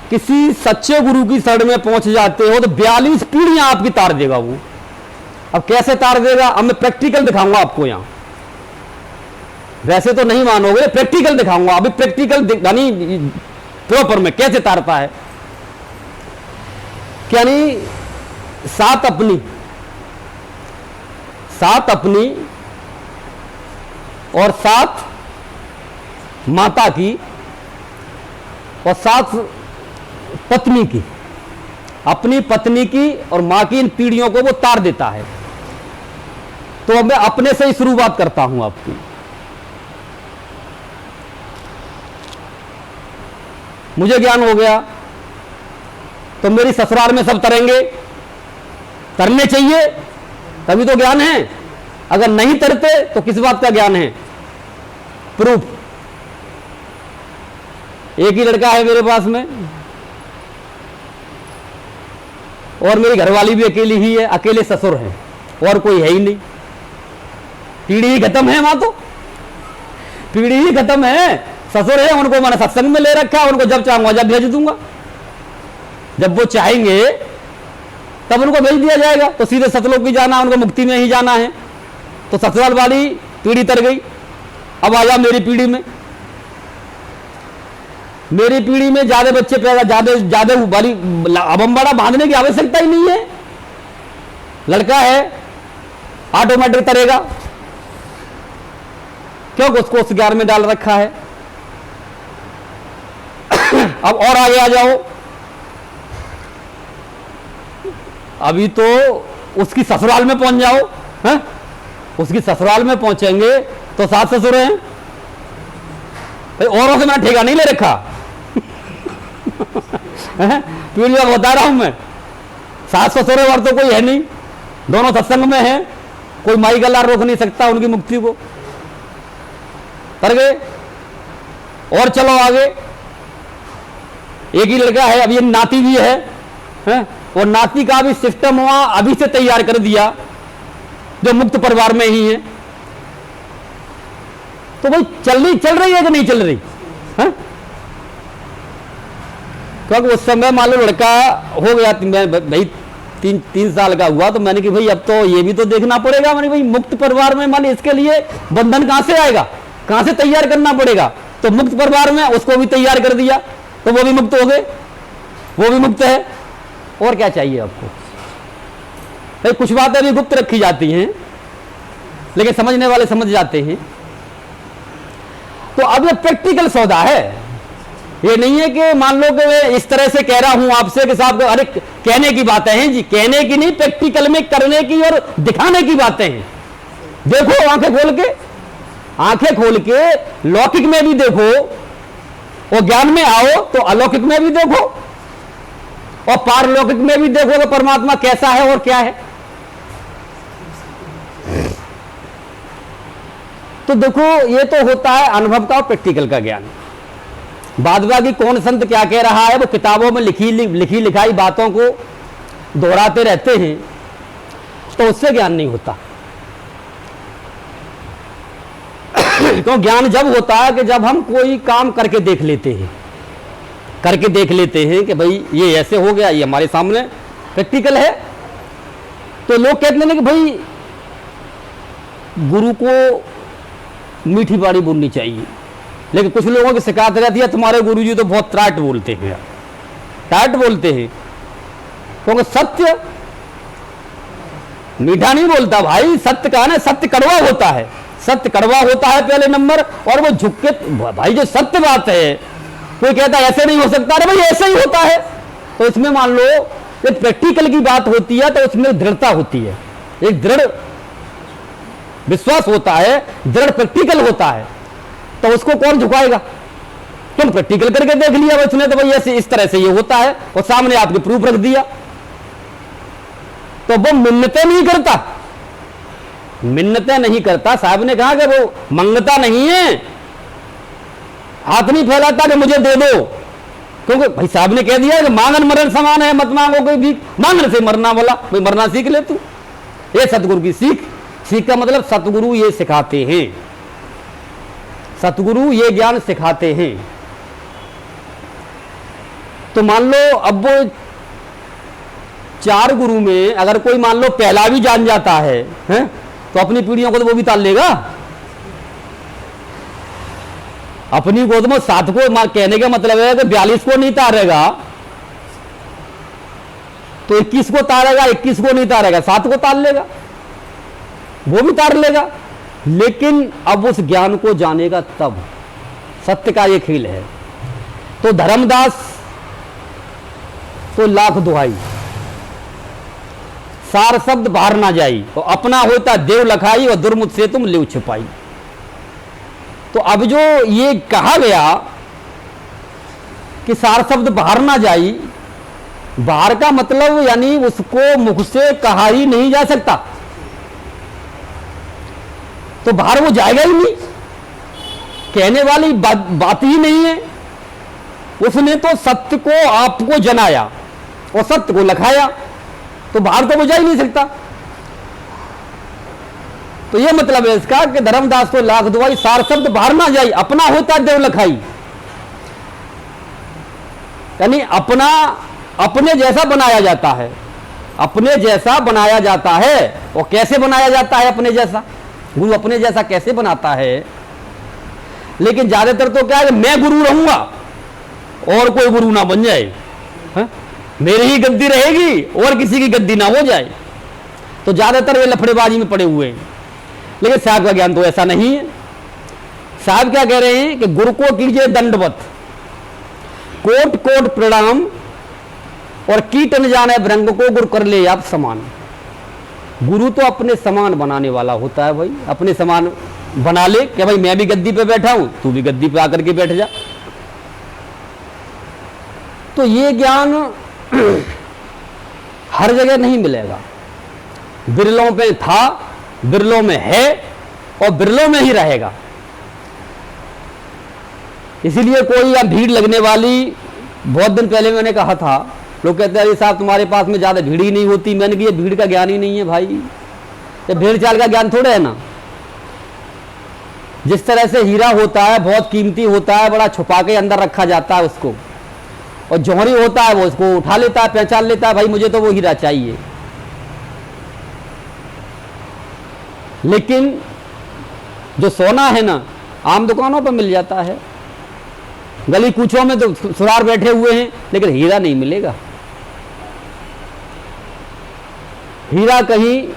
किसी सच्चे गुरु की शरण में पहुंच जाते हो तो 42 पीढ़ियां आपकी तार देगा वो। अब कैसे तार देगा, अब मैं प्रैक्टिकल दिखाऊंगा आपको यहां, वैसे तो नहीं मानोगे, प्रैक्टिकल दिखाऊंगा। अभी प्रैक्टिकल यानी प्रॉपर में कैसे तारता है, यानी सात अपनी और 7 माता की और 7 पत्नी की, अपनी पत्नी की और मां की इन पीढ़ियों को वो तार देता है। तो अब मैं अपने से ही शुरुआत करता हूं आपकी। मुझे ज्ञान हो गया तो मेरी ससुराल में सब तरेंगे, तरने चाहिए तभी तो ज्ञान है। अगर नहीं तरते तो किस बात का ज्ञान है? प्रूफ। एक ही लड़का है मेरे पास में और मेरी घरवाली भी अकेली ही है, अकेले ससुर हैं और कोई है ही नहीं। पीढ़ी ही खत्म है, वहां तो पीढ़ी ही खत्म है। ससुर है, उनको मैंने सत्संग में ले रखा है, उनको जब चाहूंगा जब भेज दूंगा, जब वो चाहेंगे तब उनको भेज दिया जाएगा। तो सीधे सतलोक की जाना, उनको मुक्ति में ही जाना है। तो ससुराल वाली पीढ़ी तर गई। अब आ जा मेरी पीढ़ी में। मेरी पीढ़ी में ज्यादा बच्चे पैदा, ज्यादा वाली अबंबाड़ा बांधने की आवश्यकता ही नहीं है। लड़का है ऑटोमेटिक तरेगा, क्योंकि उसको उस ज्ञान में डाल रखा है। अब और आगे आ जाओ। अभी तो उसकी ससुराल में पहुंच जाओ, है? उसकी ससुराल में पहुंचेंगे तो 7 ससुर हैं। औरों से मैंने ठेका नहीं ले रखा। पीढ़ियों को बता रहा हूं मैं। 7 ससुर और तो कोई है नहीं, दोनों सत्संग में हैं। कोई माई गला रोक नहीं सकता उनकी मुक्ति को। तर गए। और चलो आगे। एक ही लड़का है, अब ये नाती भी है? और नाती का भी सिस्टम हुआ अभी से तैयार कर दिया, जो मुक्त परिवार में ही है। तो भाई चल रही है कि नहीं चल रही है? क्योंकि उस समय मान लो लड़का हो गया, भाई 3 साल का हुआ, तो मैंने कि भाई अब तो ये भी तो देखना पड़ेगा। मैंने भाई मुक्त परिवार में मान इसके लिए बंधन कहां से आएगा, कहां से तैयार करना पड़ेगा? तो मुक्त परिवार में उसको भी तैयार कर दिया, तो वो भी मुक्त हो गए, वो भी मुक्त है। और क्या चाहिए आपको? भाई कुछ बातें भी गुप्त रखी जाती हैं, लेकिन समझने वाले समझ जाते हैं। तो अब ये प्रैक्टिकल सौदा है। ये नहीं है कि मान लो कि मैं इस तरह से कह रहा हूं आपसे कि साहब अरे कहने की बातें हैं जी, कहने की नहीं, प्रैक्टिकल में करने की और दिखाने की बातें हैं। देखो आंखें खोल के, आंखें खोल के लौकिक में भी देखो और ज्ञान में आओ तो अलौकिक में भी देखो और पारलौकिक में भी देखो कि परमात्मा कैसा है और क्या है। तो देखो ये तो होता है अनुभव का और प्रैक्टिकल का ज्ञान। बाद बाकी कौन संत क्या कह रहा है वो किताबों में लिखी लिखाई बातों को दोहराते रहते हैं, तो उससे ज्ञान नहीं होता। तो ज्ञान जब होता है कि जब हम कोई काम करके देख लेते हैं, कि भाई ये ऐसे हो गया, ये हमारे सामने प्रैक्टिकल है। तो लोग कहते हैं कि भाई गुरु को मीठी बाड़ी बोलनी चाहिए, लेकिन कुछ लोगों की शिकायत रहती है तुम्हारे गुरुजी तो बहुत टाट बोलते हैं। टाट बोलते हैं क्योंकि सत्य मीठा नहीं बोलता भाई। सत्य का ना, सत्य कड़वा होता है। सत्य कड़वा होता है पहले नंबर, और वो झुक के भाई जो सत्य बात है, कोई कहता है ऐसे नहीं हो सकता, अरे भाई ऐसे ही होता है। तो इसमें मान लो ये प्रैक्टिकल की बात होती है तो उसमें दृढ़ता होती है, एक दृढ़ विश्वास होता है, दृढ़ प्रैक्टिकल होता है। तो उसको कौन झुकाएगा? तुम प्रैक्टिकल करके देख लिया उसने, तो भाई ऐसे इस तरह से ये होता है और सामने आपके प्रूफ रख दिया। तो वो मिन्नतें नहीं करता, मिन्नतें नहीं करता। साहब ने कहा कि वो मंगता नहीं है, हाथ नहीं फैलाता कि मुझे दे दो, क्योंकि भाई साहब ने कह दिया कि मांगन मरण समान है, मत मांगो कोई भी, मांगने से मरना बोला, भाई मरना सीख ले तू। ये सतगुरु की सीख। सीख का मतलब सतगुरु ये सिखाते हैं, सतगुरु ये ज्ञान सिखाते हैं। तो मान लो अब वो 4 गुरु में अगर कोई मान लो पहला भी जान जाता है, तो अपनी पीढ़ियों को तो वो भी ताल लेगा। अपनी गोद में 7 को कहने का मतलब है कि 42 को नहीं तारेगा तो 21 को तारेगा, 21 को नहीं तारेगा 7 को तार लेगा, वो भी तार लेगा। लेकिन अब उस ज्ञान को जानेगा तब। सत्य का ये खेल है। तो धर्मदास तो लाख दुहाई, सार शब्द बाहर ना जाई, तो अपना होता देव लखाई और दुर्मुख से तुम लेव छुपाई। तो अब जो ये कहा गया कि सार शब्द बाहर ना जाई, बाहर का मतलब यानी उसको मुख से कहा ही नहीं जा सकता, तो बाहर वो जाएगा ही नहीं, कहने वाली बात ही नहीं है। उसने तो सत्य को आपको जनाया और सत्य को लखाया, तो बाहर तो वो जा ही नहीं सकता। तो ये मतलब है इसका कि धर्मदास को लाख दुआई, सार शब्द बाहर ना जाई, अपना होता देव लखाई। यानी अपना अपने जैसा बनाया जाता है, अपने जैसा बनाया जाता है। और कैसे बनाया जाता है अपने जैसा? गुरु अपने जैसा कैसे बनाता है? लेकिन ज्यादातर तो क्या है, मैं गुरु रहूंगा और कोई गुरु ना बन जाए, है? मेरी ही गद्दी रहेगी और किसी की गद्दी ना हो जाए। तो ज्यादातर वे लफड़ेबाजी में पड़े हुए हैं। लेकिन साहब का ज्ञान तो ऐसा नहीं है। साहब क्या कह रहे हैं कि गुरु को कीजिए दंडवत, कोट कोट प्रणाम, और कीट न जाने भृंग को गुरु कर ले आप समान। गुरु तो अपने समान बनाने वाला होता है भाई, अपने समान बना ले कि भाई मैं भी गद्दी पे बैठा हूं, तू भी गद्दी पे आकर के बैठ जा। तो ये ज्ञान हर जगह नहीं मिलेगा। बिरलों पे था, बिरलों में है और बिरलों में ही रहेगा। इसीलिए कोई या भीड़ लगने वाली, बहुत दिन पहले मैंने कहा था, लोग कहते हैं अरे साहब तुम्हारे पास में ज्यादा भीड़ ही नहीं होती। मैंने कहा ये भीड़ का ज्ञान ही नहीं है भाई, ये भीड़ चाल का ज्ञान थोड़े है ना। जिस तरह से हीरा होता है, बहुत कीमती होता है, बड़ा छुपा के अंदर रखा जाता है उसको, और जौहरी होता है वो उसको उठा लेता है, पहचान लेता है भाई मुझे तो वो हीरा चाहिए। लेकिन जो सोना है ना, आम दुकानों पर मिल जाता है, गली कूचों में तो सुरार बैठे हुए हैं, लेकिन हीरा नहीं मिलेगा। हीरा कहीं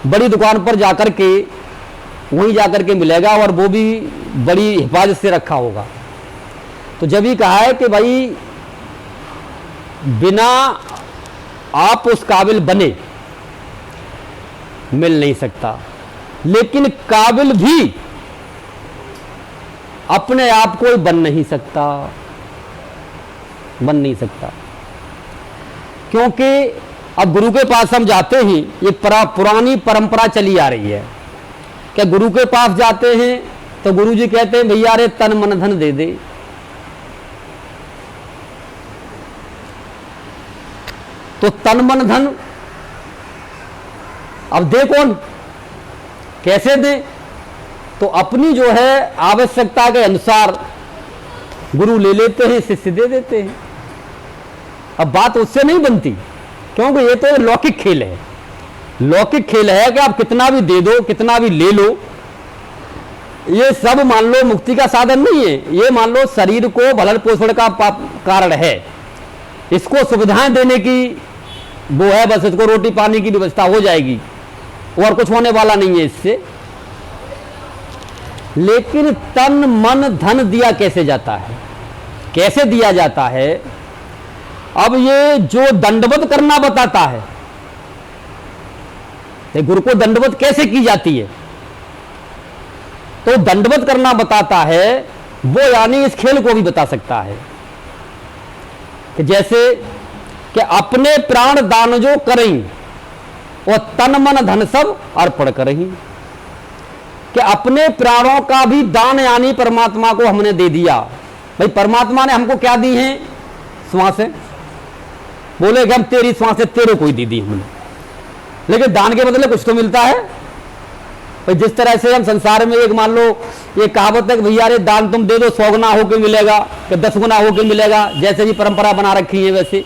बड़ी दुकान पर जाकर के, वहीं जाकर के मिलेगा, और वो भी बड़ी हिफाजत से रखा होगा। तो जब ही कहा है कि भाई बिना आप उस काबिल बने मिल नहीं सकता, लेकिन काबिल भी अपने आप को बन नहीं सकता, बन नहीं सकता। क्योंकि अब गुरु के पास हम जाते हैं, ये पुरानी परंपरा चली आ रही है कि गुरु के पास जाते हैं तो गुरु जी कहते हैं भैया रे तन मन धन दे दे। तो तन मन धन अब दे कौन, कैसे दे? तो अपनी जो है आवश्यकता के अनुसार गुरु ले लेते हैं, शिष्य दे देते हैं। अब बात उससे नहीं बनती, क्योंकि ये तो लौकिक खेल है। लौकिक खेल है कि आप कितना भी दे दो, कितना भी ले लो, ये सब मान लो मुक्ति का साधन नहीं है। ये मान लो शरीर को भरण पोषण का कारण है, इसको सुविधाएं देने की वो है, बस इसको रोटी पानी की व्यवस्था हो जाएगी और कुछ होने वाला नहीं है इससे। लेकिन तन मन धन दिया कैसे जाता है, कैसे दिया जाता है? अब ये जो दंडवत करना बताता है, गुरु को दंडवत कैसे की जाती है, तो दंडवत करना बताता है वो, यानी इस खेल को भी बता सकता है कि जैसे कि अपने प्राण दान जो करें और तन मन धन सब अर्पण करें, कि अपने प्राणों का भी दान यानी परमात्मा को हमने दे दिया। भाई परमात्मा ने हमको क्या दी है? श्वासें। बोले कि हम तेरी श्वासें तेरे को ही दे दी हमने, लेकिन दान के बदले कुछ तो मिलता है। भाई जिस तरह से हम संसार में एक मान लो ये कहावत है कि भैया रे दान तुम दे दो 100 गुना होके मिलेगा कि 10 गुना होके मिलेगा, जैसे भी परंपरा बना रखी है वैसे।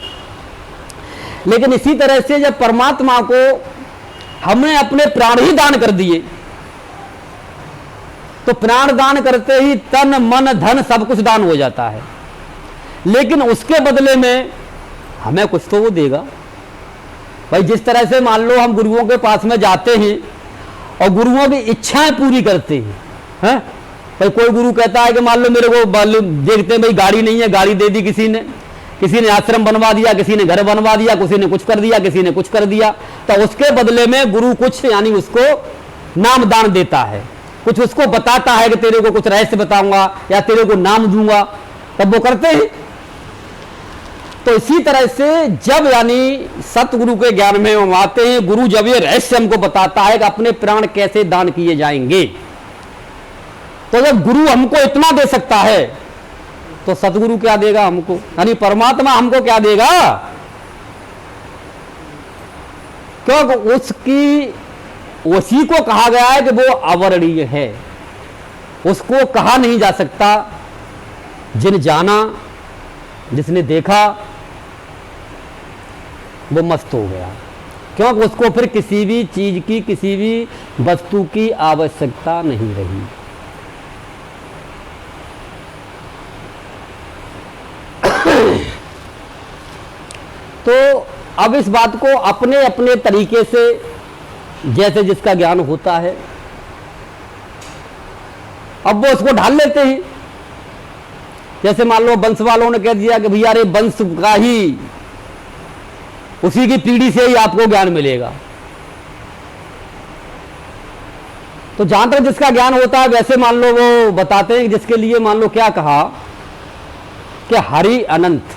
लेकिन इसी तरह से जब परमात्मा को हमने अपने प्राण ही दान कर दिए, तो प्राण दान करते ही तन मन धन सब कुछ दान हो जाता है। लेकिन उसके बदले में हमें कुछ तो वो देगा। भाई जिस तरह से मान लो हम गुरुओं के पास में जाते हैं और गुरुओं की इच्छाएं पूरी करते हैं। भाई कोई गुरु कहता है कि मान लो मेरे को देखते हैं भाई गाड़ी नहीं है, गाड़ी दे दी किसी ने आश्रम बनवा दिया, किसी ने घर बनवा दिया, किसी ने कुछ कर दिया, किसी ने कुछ कर दिया, तो उसके बदले में गुरु कुछ यानी उसको नाम दान देता है, कुछ उसको बताता है कि तेरे को कुछ रहस्य बताऊंगा या तेरे को नाम दूंगा, तब वो करते हैं। तो इसी तरह से जब यानी सतगुरु के ज्ञान में हम आते हैं, गुरु जब ये रहस्य हमको बताता है कि अपने प्राण कैसे दान किए जाएंगे, तो जब गुरु हमको इतना दे सकता है तो सतगुरु क्या देगा हमको, यानी परमात्मा हमको क्या देगा। क्योंकि उसी को कहा गया है कि वो अवर्णीय है, उसको कहा नहीं जा सकता। जिन जाना, जिसने देखा, वो मस्त हो गया, क्योंकि उसको फिर किसी भी चीज की, किसी भी वस्तु की आवश्यकता नहीं रही। तो अब इस बात को अपने अपने तरीके से जैसे जिसका ज्ञान होता है, अब वो उसको ढाल लेते हैं। जैसे मान लो वंश वालों ने कह दिया कि भैया अरे वंश का ही, उसी की पीढ़ी से ही आपको ज्ञान मिलेगा। तो जहां तक जिसका ज्ञान होता है वैसे मान लो वो बताते हैं, जिसके लिए मान लो क्या कहा कि हरि अनंत,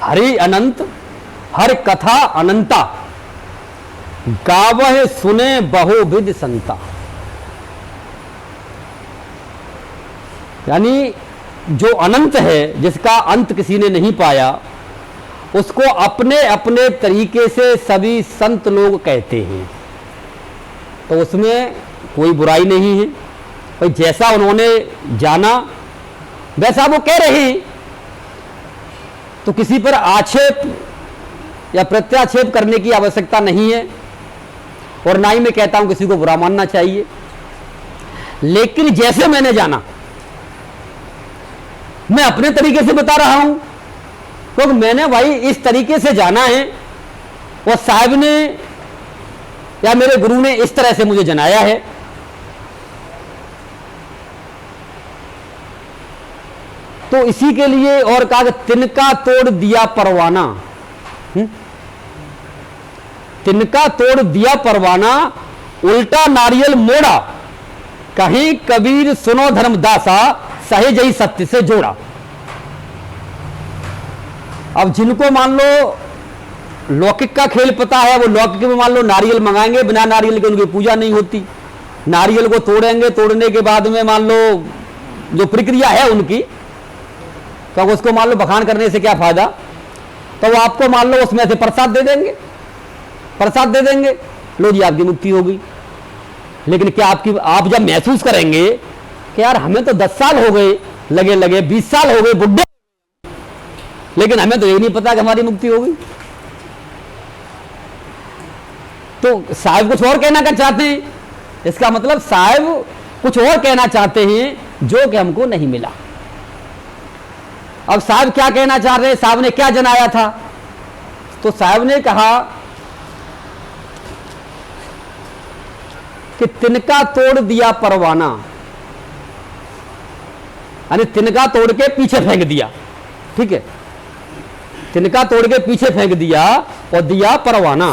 हरि अनंत, हर कथा अनंता, गावह सुने बहुविध संता। यानी जो अनंत है, जिसका अंत किसी ने नहीं पाया, उसको अपने अपने तरीके से सभी संत लोग कहते हैं। तो उसमें कोई बुराई नहीं है, भाई जैसा उन्होंने जाना वैसा वो कह रहे हैं, तो किसी पर आक्षेप या प्रत्याक्षेप करने की आवश्यकता नहीं है, और ना ही मैं कहता हूं किसी को बुरा मानना चाहिए। लेकिन जैसे मैंने जाना, मैं अपने तरीके से बता रहा हूं, क्योंकि मैंने भाई इस तरीके से जाना है, और साहब ने या मेरे गुरु ने इस तरह से मुझे जनाया है। तो इसी के लिए और कहा, तिनका तोड़ दिया परवाना, तिनका तोड़ दिया परवाना, उल्टा नारियल मोड़ा, कहीं कबीर सुनो धर्मदासा, सहज ही सत्य से जोड़ा। अब जिनको मान लो लौकिक का खेल पता है, वो लौकिक में मान लो नारियल मंगाएंगे, बिना नारियल के उनकी पूजा नहीं होती। नारियल को तोड़ेंगे, तोड़ने के बाद में मान लो जो प्रक्रिया है उनकी, तो उसको मान लो बखान करने से क्या फायदा, तो वो आपको मान लो उसमें से प्रसाद दे देंगे, प्रसाद दे देंगे, लो जी आपकी मुक्ति हो गई। लेकिन क्या आप जब महसूस करेंगे कि यार हमें तो 10 साल हो गए लगे लगे, 20 साल हो गए बुढ़े, लेकिन हमें तो ये नहीं पता कि हमारी मुक्ति हो गई। तो साहब कुछ और कहना चाहते हैं, इसका मतलब साहब कुछ और कहना चाहते हैं जो कि हमको नहीं मिला। अब साहब क्या कहना चाह रहे हैं, साहब ने क्या जनाया था, तो साहब ने कहा कि तिनका तोड़ दिया परवाना, यानी तिनका तोड़ के पीछे फेंक दिया। ठीक है, तिनका तोड़ के पीछे फेंक दिया और दिया परवाना,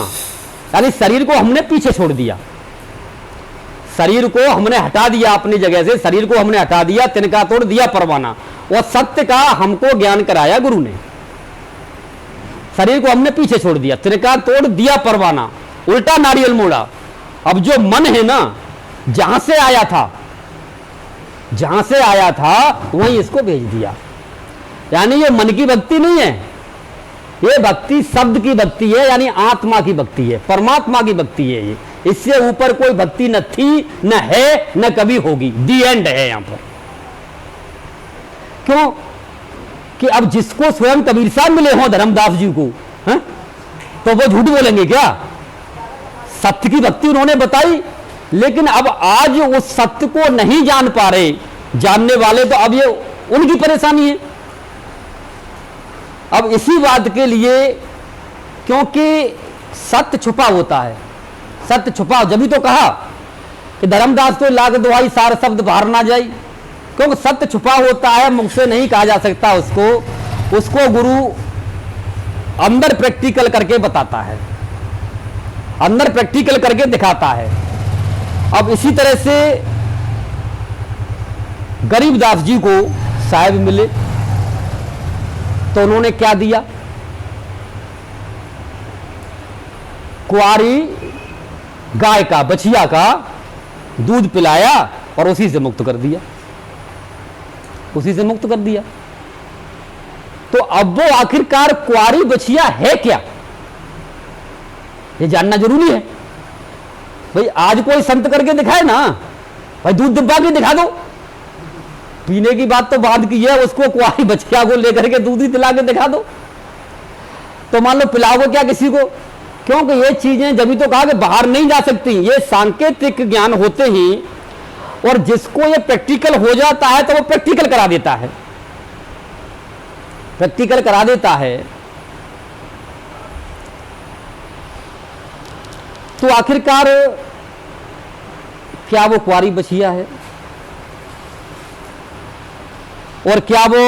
यानी शरीर को हमने पीछे छोड़ दिया, शरीर को हमने हटा दिया अपनी जगह से, शरीर को हमने हटा दिया, तिनका तोड़ दिया परवाना, और सत्य का हमको ज्ञान कराया गुरु ने। शरीर को हमने पीछे छोड़ दिया, तिनका तोड़ दिया परवाना, उल्टा नारियल मोड़ा। अब जो मन है ना, जहां से आया था, जहां से आया था वहीं इसको भेज दिया। यानी ये मन की भक्ति नहीं है, ये भक्ति शब्द की भक्ति है, यानी आत्मा की भक्ति है, परमात्मा की भक्ति है। ये इससे ऊपर कोई भक्ति न थी, न है, न कभी होगी। दी एंड है यहां पर। क्यों कि अब जिसको स्वयं कबीर साहब मिले हों धर्मदास जी को, है? तो वो झूठ बोलेंगे क्या? सत्य की भक्ति उन्होंने बताई, लेकिन अब आज उस सत्य को नहीं जान पा रहे जानने वाले, तो अब ये उनकी परेशानी है। अब इसी बात के लिए, क्योंकि सत्य छुपा होता है, सत्य छुपाओ। जब भी तो कहा कि धर्मदास तो लाग दुहाई सार शब्द बाहर ना जाए, क्योंकि सत्य छुपा होता है, मुख से नहीं कहा जा सकता उसको गुरु अंदर प्रैक्टिकल करके बताता है, अंदर प्रैक्टिकल करके दिखाता है। अब इसी तरह से गरीबदास जी को साहेब मिले तो उन्होंने क्या दिया, कुआरी गाय का, बछिया का दूध पिलाया और उसी से मुक्त कर दिया, उसी से मुक्त कर दिया। तो अब वो आखिरकार कुआरी बछिया है क्या, ये जानना जरूरी है। भाई आज कोई संत करके दिखाए ना, भाई दूध डिब्बा के दिखा दो, पीने की बात तो बाद की है, उसको कुआरी बछिया को लेकर के दूध ही पिला के दिखा दो। तो मान लो पिलाओगे क्या किसी को, क्योंकि ये चीजें जब भी तो कहा कि बाहर नहीं जा सकती, ये सांकेतिक ज्ञान होते ही, और जिसको ये प्रैक्टिकल हो जाता है तो वो प्रैक्टिकल करा देता है, प्रैक्टिकल करा देता है। तो आखिरकार क्या वो कुआरी बछिया है और क्या वो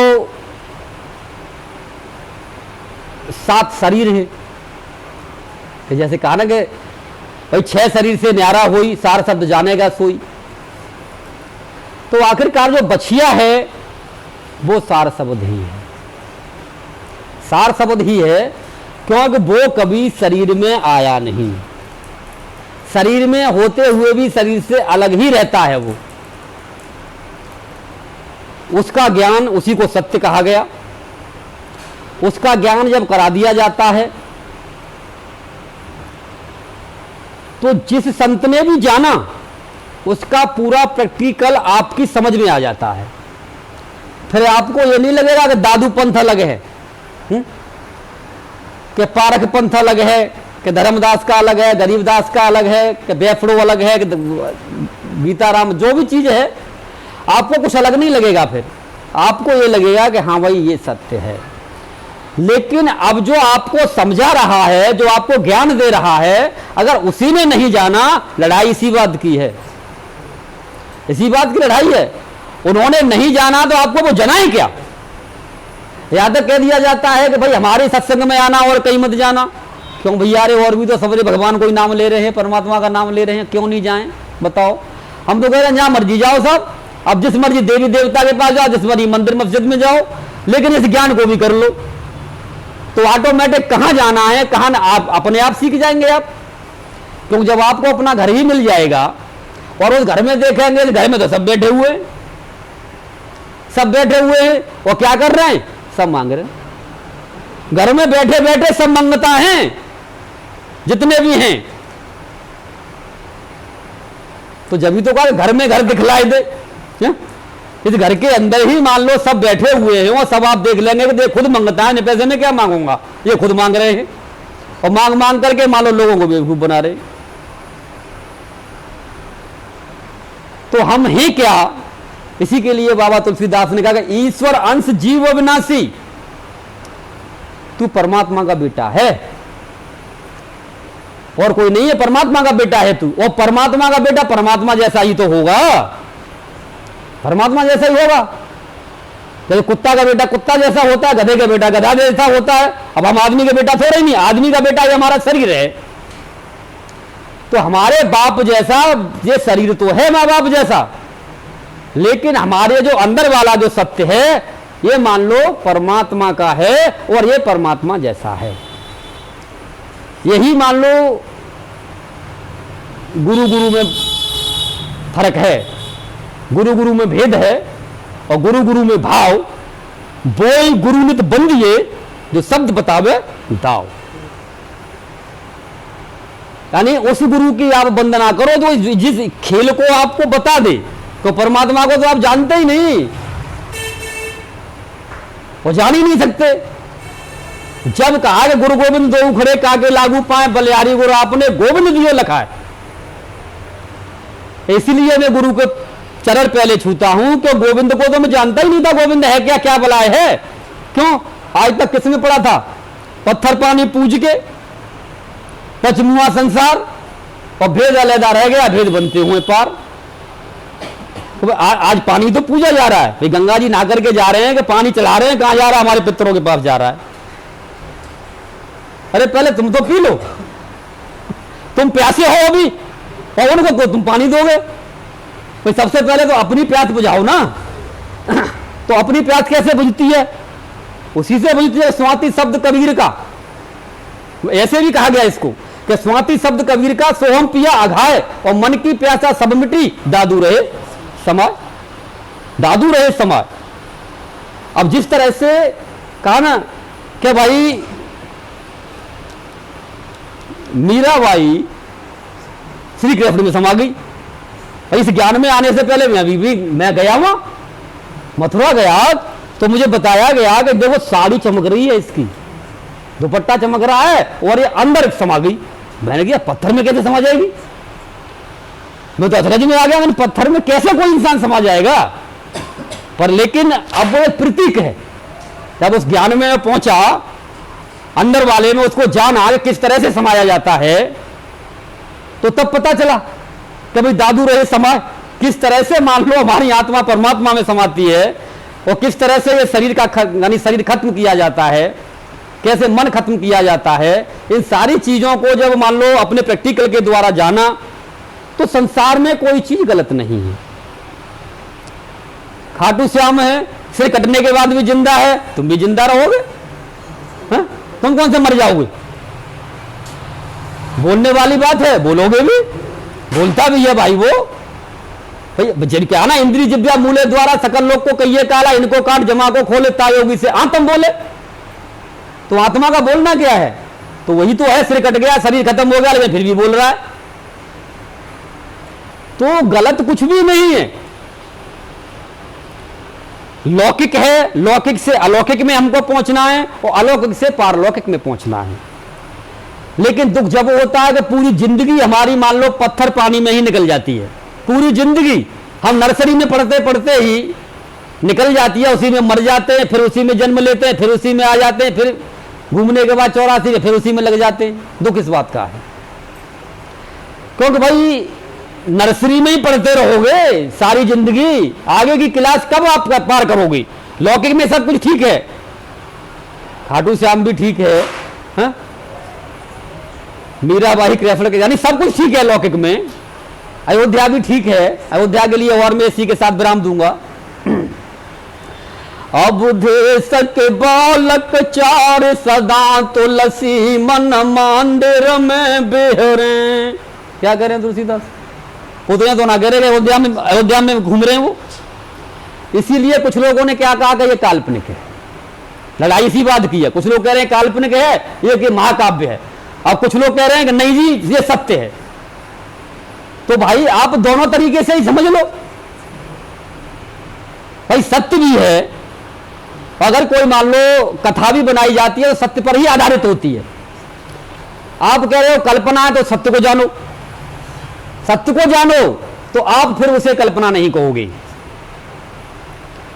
7 शरीर है, कि जैसे कहा ना कि भाई 6 शरीर से न्यारा होई, सार शब्द जानेगा सोई। तो आखिरकार जो बछिया है वो सार शब्द ही है, सार शब्द ही है, क्योंकि वो कभी शरीर में आया नहीं, शरीर में होते हुए भी शरीर से अलग ही रहता है वो। उसका ज्ञान, उसी को सत्य कहा गया, उसका ज्ञान जब करा दिया जाता है तो जिस संत ने भी जाना उसका पूरा प्रैक्टिकल आपकी समझ में आ जाता है। फिर आपको ये नहीं लगेगा कि दादू पंथ अलग है, कि पारख पंथ अलग है, कि धर्मदास का अलग है, गरीबदास का अलग है, कि बेफड़ो अलग है, कि गीताराम, जो भी चीज है आपको कुछ अलग नहीं लगेगा। फिर आपको ये लगेगा कि हाँ भाई ये सत्य है। लेकिन अब जो आपको समझा रहा है, जो आपको ज्ञान दे रहा है, अगर उसी ने नहीं जाना, लड़ाई इसी बात की है, इसी बात की लड़ाई है। उन्होंने नहीं जाना तो आपको वो जनाए क्या। या तो कह दिया जाता है कि भाई हमारे सत्संग में आना और कहीं मत जाना, क्यों भैया, अरे और भी तो सबरे भगवान कोई नाम ले रहे हैं, परमात्मा का नाम ले रहे हैं, क्यों नहीं जाएं बताओ। हम तो कह रहे हैं जहां मर्जी जाओ सब, अब जिस मर्जी देवी देवता के पास जाओ, जिस मर्जी मंदिर मस्जिद में जाओ, लेकिन इस ज्ञान को भी कर लो। तो ऑटोमेटिक कहां जाना है, कहां आप अपने आप सीख जाएंगे आप, क्योंकि जब आपको अपना घर ही मिल जाएगा और उस घर में देखेंगे, घर में तो सब बैठे हुए हैं, सब बैठे हुए हैं और क्या कर रहे हैं, सब मांग रहे हैं। घर में बैठे बैठे सब मंगता हैं जितने भी हैं। तो जब भी तो कहा घर में घर दिखलाई दे, इस घर के अंदर ही मान लो सब बैठे हुए हैं और सब आप देख लेंगे कि देख खुद मंगता है, पैसे में क्या मांगूंगा, ये खुद मांग रहे हैं और मांग मांग करके मान लो लोगों को बेवकूफ बना रहे। तो हम ही क्या, इसी के लिए बाबा तुलसीदास ने कहा कि ईश्वर अंश जीव अविनाशी, तू परमात्मा का बेटा है और कोई नहीं है, परमात्मा का बेटा है तू, और परमात्मा का बेटा परमात्मा जैसा ही तो होगा, परमात्मा जैसा ही होगा। जैसे कुत्ता का बेटा कुत्ता जैसा होता है, गधे का बेटा गधा जैसा होता है। अब हम आदमी का बेटा थोड़ा ही नहीं, आदमी का बेटा ये हमारा शरीर है, तो हमारे बाप जैसा ये शरीर तो है माँ बाप जैसा, लेकिन हमारे जो अंदर वाला जो सत्य है ये मान लो परमात्मा का है और ये परमात्मा जैसा है। यही मान लो गुरु गुरु में फर्क है, गुरु गुरु में भेद है और गुरु गुरु में भाव। बोल गुरु नित बंदिए, जो शब्द बतावे दाव, यानी उस गुरु की आप वंदना करो तो जिस खेल को आपको बता दे, तो परमात्मा को तो आप जानते ही नहीं, वो जान ही नहीं सकते। जब कहा कि गुरु गोविंद दो उखड़े काके लागू पाए, बलियारी गुरु आपने गोविंद दियो लिखा है, इसलिए मैं गुरु के चरण पहले छूता हूं, क्यों गोविंद को तो मैं जानता ही नहीं था, गोविंद है क्या, क्या बलाए है। क्यों आज तक किसने पढ़ा था, पत्थर पानी पूज के पचमुआ संसार, और भेद अलहदा रह गया, भेद बनते हुए पार। तो आज पानी तो पूजा जा रहा है भाई, गंगा जी नहा करके जा रहे हैं कि पानी चला रहे हैं, कहां जा रहा है? हमारे पितरों के पास जा रहा है। अरे पहले तुम तो पी लो, तुम प्यासे हो अभी और उनको तुम पानी दोगे? तो सबसे पहले तो अपनी प्यास बुझाओ ना। तो अपनी प्यास कैसे बुझती है? उसी से बुझती है। स्वाति शब्द कबीर का, ऐसे भी कहा गया इसको कि स्वाति शब्द कबीर का, सोहम पिया अघाय और मन की प्यासा सब मिटी, दादू रहे समाय, दादू रहे समाय। अब जिस तरह से कहा ना कि भाई मीराबाई श्री कृष्ण में समा गई। इस ज्ञान में आने से पहले मैं गया हुआ मथुरा गया तो मुझे बताया गया कि देखो साड़ी चमक रही है, इसकी दुपट्टा चमक रहा है और ये अंदर समा गई। मैंने कहा पत्थर में कैसे समा जाएगी? मैं तो अचरज में आ गया, पत्थर में कैसे कोई इंसान समा जाएगा? पर लेकिन अब वो एक प्रतीक है। जब उस ज्ञान में पहुंचा, अंदर वाले में उसको जाना कि किस तरह से समाया जाता है, तो तब पता चला कि भाई दादू रहे समाय, किस तरह से मान लो हमारी आत्मा परमात्मा में समाती है और किस तरह से ये शरीर का यानी शरीर खत्म किया जाता है, कैसे मन खत्म किया जाता है। इन सारी चीजों को जब मान लो अपने प्रैक्टिकल के द्वारा जाना, तो संसार में कोई चीज गलत नहीं है। खाटू श्याम है, सिर कटने के बाद भी जिंदा है, तुम भी जिंदा रहोगे। हा? तुम कौन से मर जाओगे? बोलने वाली बात है, बोलोगे भी, बोलता भी है भाई वो भाई। जिन क्या ना इंद्री जिब्या मूले द्वारा सकल लोग को कहिए काला, इनको काट जमा को खोले तायोगी से तुम बोले। तो आत्मा का बोलना क्या है? तो वही तो है, सिर कट गया, शरीर खत्म हो गया, लेकिन फिर भी बोल रहा है। तो गलत कुछ भी नहीं है। लौकिक है, लौकिक से अलौकिक में हमको पहुंचना है और अलौकिक से पारलौकिक में पहुंचना है। लेकिन दुख जब होता है कि पूरी जिंदगी हमारी मान लो पत्थर पानी में ही निकल जाती है। पूरी जिंदगी हम नर्सरी में पढ़ते पढ़ते ही निकल जाती है, उसी में मर जाते हैं, फिर उसी में जन्म लेते हैं, फिर उसी में आ जाते हैं, फिर घूमने के बाद 84 में फिर उसी में लग जाते हैं। दुख इस बात का है, क्योंकि भाई नर्सरी में ही पढ़ते रहोगे सारी जिंदगी, आगे की क्लास कब आप पार करोगे? लौकिक में सब कुछ ठीक है, खाटू श्याम भी ठीक है, हा? मीराबाई कृष्ण के यानी सब कुछ ठीक है लौकिक में। अयोध्या भी ठीक है, अयोध्या के लिए और मैं इसी के साथ विराम दूंगा। अब देश के बालक चार सदा तुलसी मन मंदिर में बेहरे। क्या कह रहे हैं तुलसीदास? उतने तो ना कह रहे, अयोध्या में घूम रहे हैं वो। इसीलिए कुछ लोगों ने क्या कहा कि ये काल्पनिक है, लड़ाई सी बात की है। कुछ लोग कह रहे हैं काल्पनिक है, ये कि महाकाव्य है। अब कुछ लोग कह रहे हैं कि नहीं जी ये सत्य है। तो भाई आप दोनों तरीके से ही समझ लो। भाई सत्य भी है, अगर कोई मान लो कथा भी बनाई जाती है तो सत्य पर ही आधारित होती है। आप कह रहे हो कल्पना है तो सत्य को जानो, सत्य को जानो तो आप फिर उसे कल्पना नहीं कहोगे।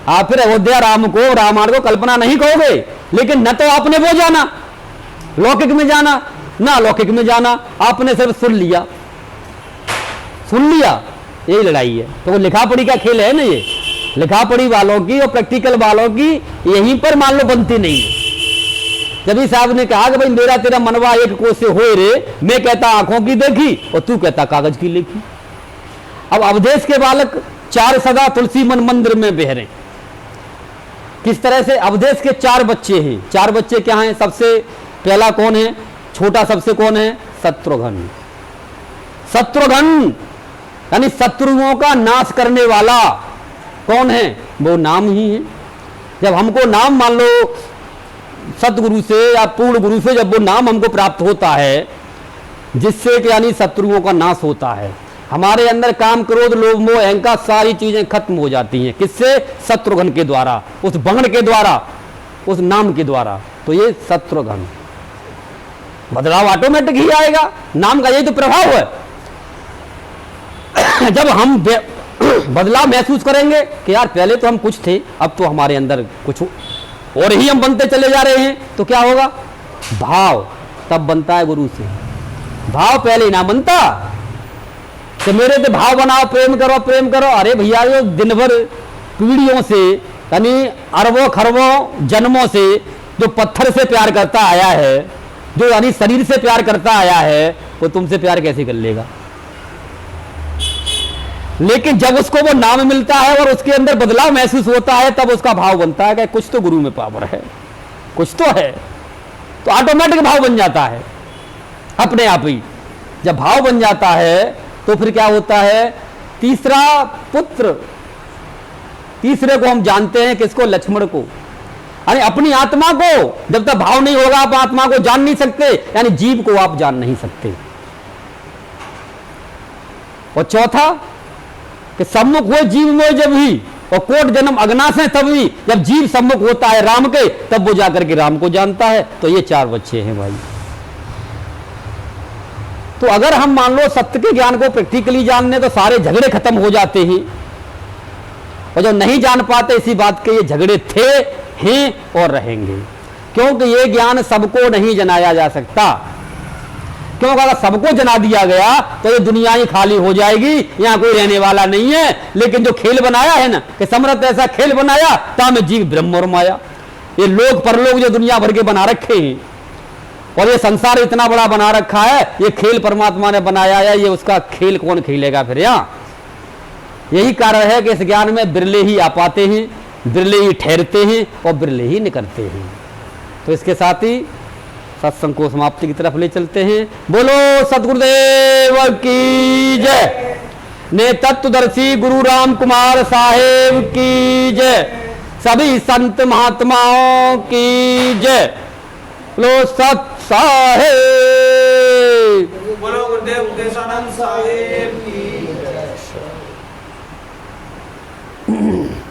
आप फिर अयोध्या राम को रामायण को कल्पना नहीं कहोगे। लेकिन न तो आपने वो जाना लौकिक में जाना, ना लौकिक में जाना, आपने सिर्फ सुन लिया, सुन लिया, यही लड़ाई है। तो लिखा पढ़ी का खेल है ना ये, लिखा पढ़ी वालों की और प्रैक्टिकल वालों की यहीं पर मान लो बनती नहीं है। जब साहब ने कहा कि भाई मेरा तेरा मनवा एक कोस से होए रे, मैं कहता आंखों की देखी और तू कहता कागज की लिखी। अब अवधेश के बालक चार सदा तुलसी मन मंदिर में बहरे। किस तरह से अवधेश के चार बच्चे हैं। चार बच्चे क्या हैं? सबसे पहला कौन है? छोटा सबसे कौन है? शत्रुघ्न। शत्रुघ्न यानी शत्रुओं का नाश करने वाला कौन है? वो नाम ही है। जब हमको नाम मान लो सतगुरु से या पूर्ण गुरु से जब वो नाम हमको प्राप्त होता है, जिससे कि यानी शत्रुओं का नाश होता है, हमारे अंदर काम क्रोध लोभ मोह अहंकार सारी चीजें खत्म हो जाती हैं। किससे? शत्रुघ्न के द्वारा, उस बाण के द्वारा, उस नाम के द्वारा। तो ये शत्रुघ्न, बदलाव ऑटोमेटिक ही आएगा। नाम का यही तो प्रभाव है। जब हम बदलाव महसूस करेंगे कि यार पहले तो हम कुछ थे, अब तो हमारे अंदर कुछ और ही हम बनते चले जा रहे हैं, तो क्या होगा? भाव तब बनता है गुरु से। भाव पहले ना बनता, कि मेरे से भाव बनाओ, प्रेम करो प्रेम करो। अरे भैया, ये दिन भर पीढ़ियों से, यानी अरबों खरबों जन्मों से जो पत्थर से प्यार करता आया है, जो यानी शरीर से प्यार करता आया है, वो तुमसे प्यार कैसे कर लेगा? लेकिन जब उसको वो नाम मिलता है और उसके अंदर बदलाव महसूस होता है, तब उसका भाव बनता है कि कुछ तो गुरु में पावर है, कुछ तो है। तो ऑटोमेटिक भाव बन जाता है अपने आप ही। जब भाव बन जाता है तो फिर क्या होता है? तीसरा पुत्र, तीसरे को हम जानते हैं किसको? लक्ष्मण को। यानी अपनी आत्मा को जब तक भाव नहीं होगा, आप आत्मा को जान नहीं सकते, यानी जीव को आप जान नहीं सकते। और चौथा कि सम्मुख हुए जीव में जब ही, और कोट जन्म अज्ञात है तब भी, जब जीव सम्मुख होता है राम के, तब वो जाकर के राम को जानता है। तो ये चार बच्चे हैं भाई। तो अगर हम मान लो सत्य के ज्ञान को प्रैक्टिकली जानने, तो सारे झगड़े खत्म हो जाते हैं। और जो नहीं जान पाते इसी बात के, ये झगड़े थे, हैं और रहेंगे। क्योंकि ये ज्ञान सबको नहीं जनाया जा सकता। क्योंकि अगर सबको जना दिया गया तो ये दुनिया ही खाली हो जाएगी, यहां कोई रहने वाला नहीं है। लेकिन जो खेल बनाया है ना, कि समर्थ ऐसा खेल बनाया, ताम जीव ब्रह्म और माया, ये लोग परलोक जो दुनिया भर के बना रखे हैं, और ये संसार इतना बड़ा बना रखा है, ये खेल परमात्मा ने बनाया है। ये उसका खेल कौन खेलेगा फिर? यहाँ यही कारण है कि इस ज्ञान में बिरले ही आ पाते हैं, बिरले ही ठहरते हैं और बिरले ही निकलते हैं। तो इसके साथ ही सत्संग को समाप्ति की तरफ ले चलते हैं। बोलो सतगुरुदेव की जय। ने तत्वदर्शी गुरु राम कुमार साहेब की जय। सभी संत महात्माओं की जय। लो सत साहेब।